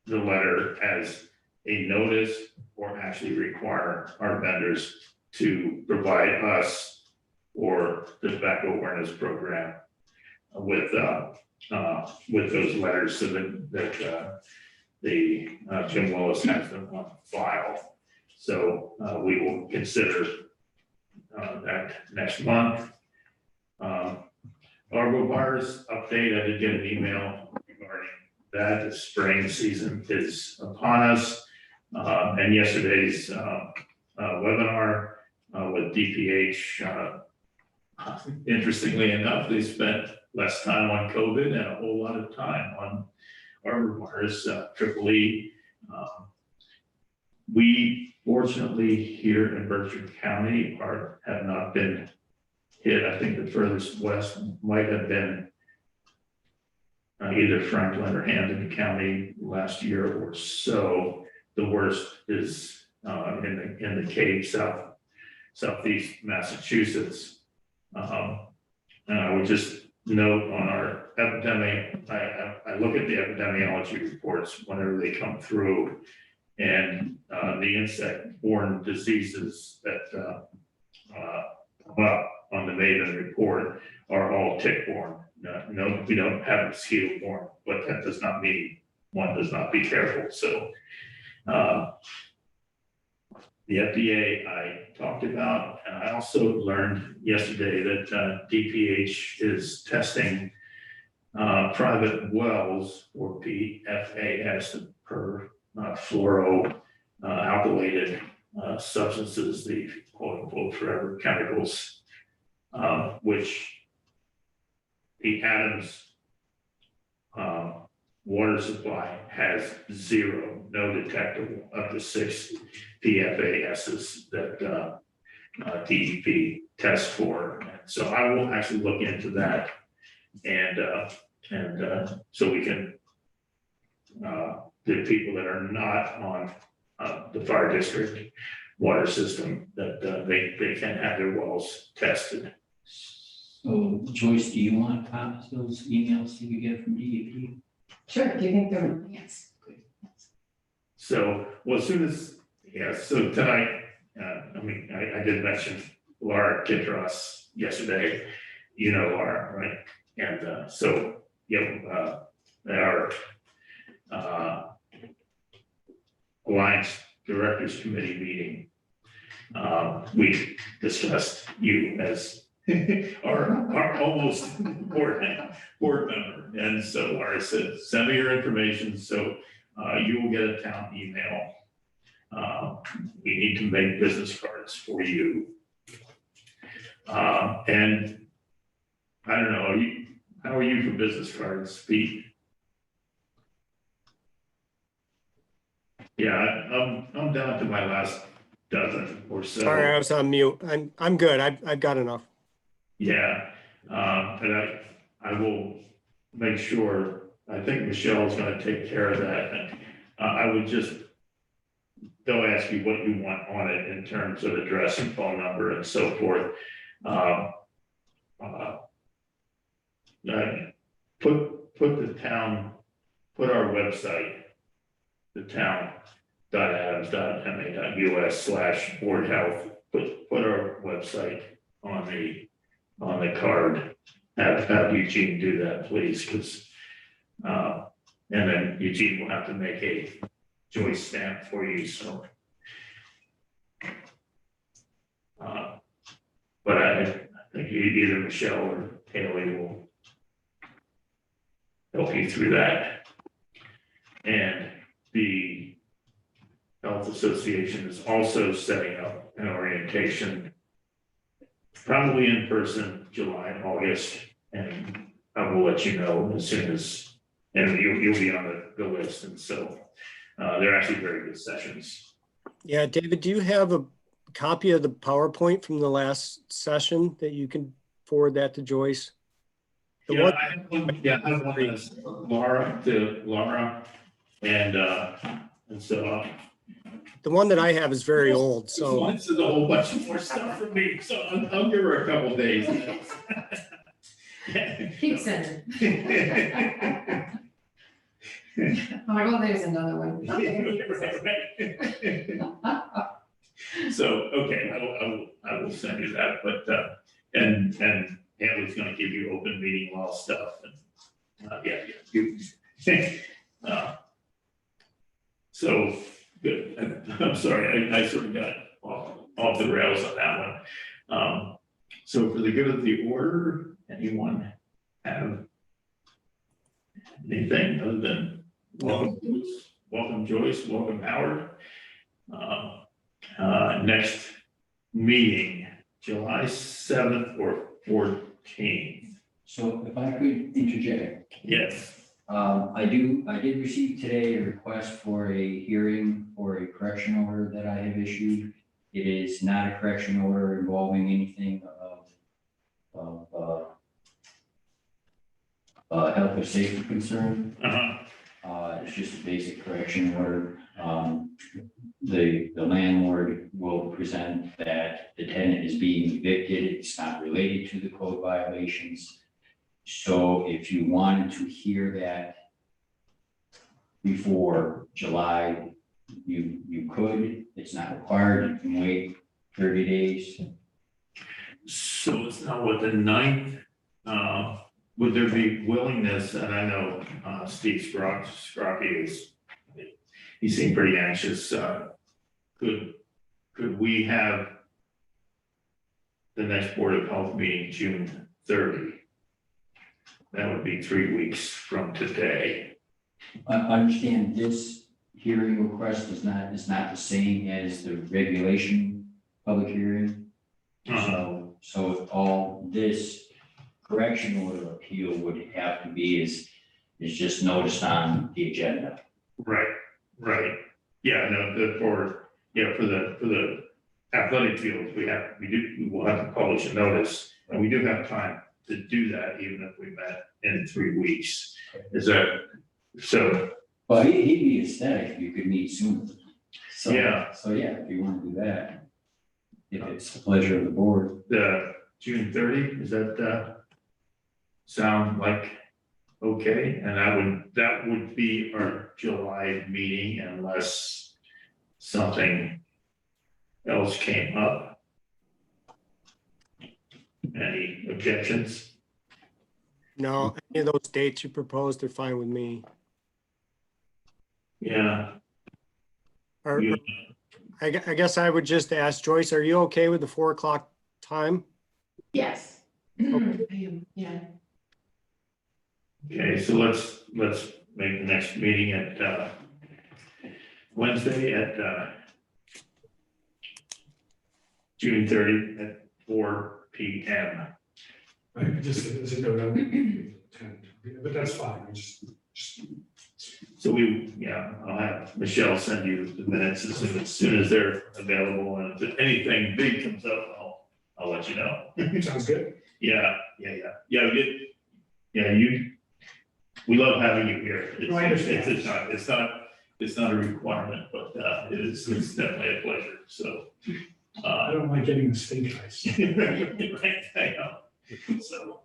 the letter as a notice or actually require our vendors to provide us or the Tobacco Awareness Program with those letters so that Jim Willis has them on file. So we will consider that next month. Arbovirus update, I did get an email regarding that. The spring season is upon us. And yesterday's webinar with DPH, interestingly enough, they spent less time on COVID and a whole lot of time on arbovirus, Triple E. We fortunately here in Berkshire County have not been hit. I think the furthest west might have been either Franklin or Hampden County last year or so. The worst is in the Cape, southeast Massachusetts. And I would just note on our I look at the epidemiology reports whenever they come through. And the insect-borne diseases that come up on the Maven report are all tick-borne. No, we don't have mosquito-borne, but that does not mean one does not be careful. So the FDA I talked about, and I also learned yesterday that DPH is testing private wells for PFAS, per fluoro alkylated substances, the quote unquote forever chemicals, which the Adams water supply has zero, no detectable of the 6 PFASs that DEP tests for. And so I will actually look into that, and so we can the people that are not on the fire district water system, that they can have their wells tested. So Joyce, do you want copies of those emails that you get from DEP? Sure, do you think they're, yes. So, well, as soon as, yeah, so tonight, I did mention Laura Kitros yesterday, you know Laura, right? And so, our Alliance Directors Committee meeting, we discussed you as our almost board member. And so Laura said, send me your information, so you will get a town email. We need to make business cards for you. And I don't know, how are you for business cards, Pete? Yeah, I'm down to my last dozen or so. Sorry, I was on mute. I'm good. I've got enough. Yeah, and I will make sure, I think Michelle's gonna take care of that. And I would just, they'll ask you what you want on it in terms of address and phone number and so forth. Put our website, the town.adams.ma.us/board health, put our website on the card. Have Eugene do that, please, because and then Eugene will have to make a Joyce stamp for you, so. But I think either Michelle or Haley will help you through that. And the Health Association is also setting up an orientation, probably in person, July and August, and I will let you know as soon as, and you'll be on the list, and so they're actually very good sessions. Yeah, David, do you have a copy of the PowerPoint from the last session that you can forward that to Joyce? The Yeah, one- I have one that's Laura, and so. The one that I have is very old, so. This is a whole bunch of more stuff for me, so I'll give her a couple days. Keep sending. Oh, well, there's another one. So, okay, I will send you that, but, and Haley's gonna give you open meeting law stuff, and, so, good, I'm sorry, I sort of got off the rails on that one. So for the good of the order, anyone have anything other than welcome Joyce, welcome Howard. Next meeting, July 7th or 14th. So if I could interject. Yes. I did receive today a request for a hearing for a correction order that I have issued. It is not a correction order involving anything of health or safety concern. It's just a basic correction order. The landlord will present that the tenant is being evicted. It's not related to the code violations. So if you wanted to hear that before July, you could, it's not required, you can wait 30 days. So it's not what, the 9th, would there be willingness, and I know, Steve Scrocky is, he seemed pretty anxious, could we have the next Board of Health meeting June 30? That would be 3 weeks from today. I understand this hearing request is not the same as the regulation public hearing. So all this correction order appeal would have to be is just noticed on the agenda. Right. Yeah, no, for the athletic fields, we will have to publish a notice, and we do have time to do that, even if we met in 3 weeks. Is that, so, Well, he'd be ecstatic if you could meet sooner. So, Yeah. So yeah, if you want to do that, if it's the pleasure of the board. the June 30, does that, sound like okay? And that would be our July meeting unless something else came up. Any objections? No, any of those dates you proposed are fine with me. Yeah. Or, you- I guess I would just ask Joyce, are you okay with the 4 o'clock time? Yes. I am, yeah. Okay, so let's make the next meeting at Wednesday at June 30 at 4 p.m. Right, just as a note, I would attend, but that's fine, I just. So I'll have Michelle send you the minutes as soon as they're available, and if anything big comes up, I'll let you know. Sounds good. Yeah, we love having you here. No, I understand. It's not a requirement, but it's definitely a pleasure, so. I don't like getting the stink eyes. Right, I know. So,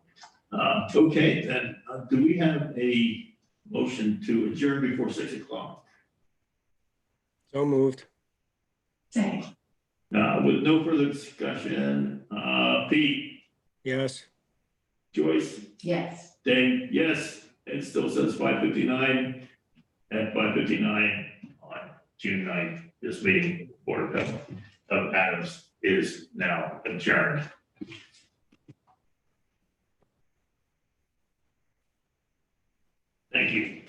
okay, then, do we have a motion to adjourn before 6 o'clock? So moved. Same. With no further discussion, Pete, Yes. Joyce, Yes. Dave, yes, it still says 5:59 at 5:59 on June 9th. This meeting, Board of Health of Adams is now adjourned. Thank you.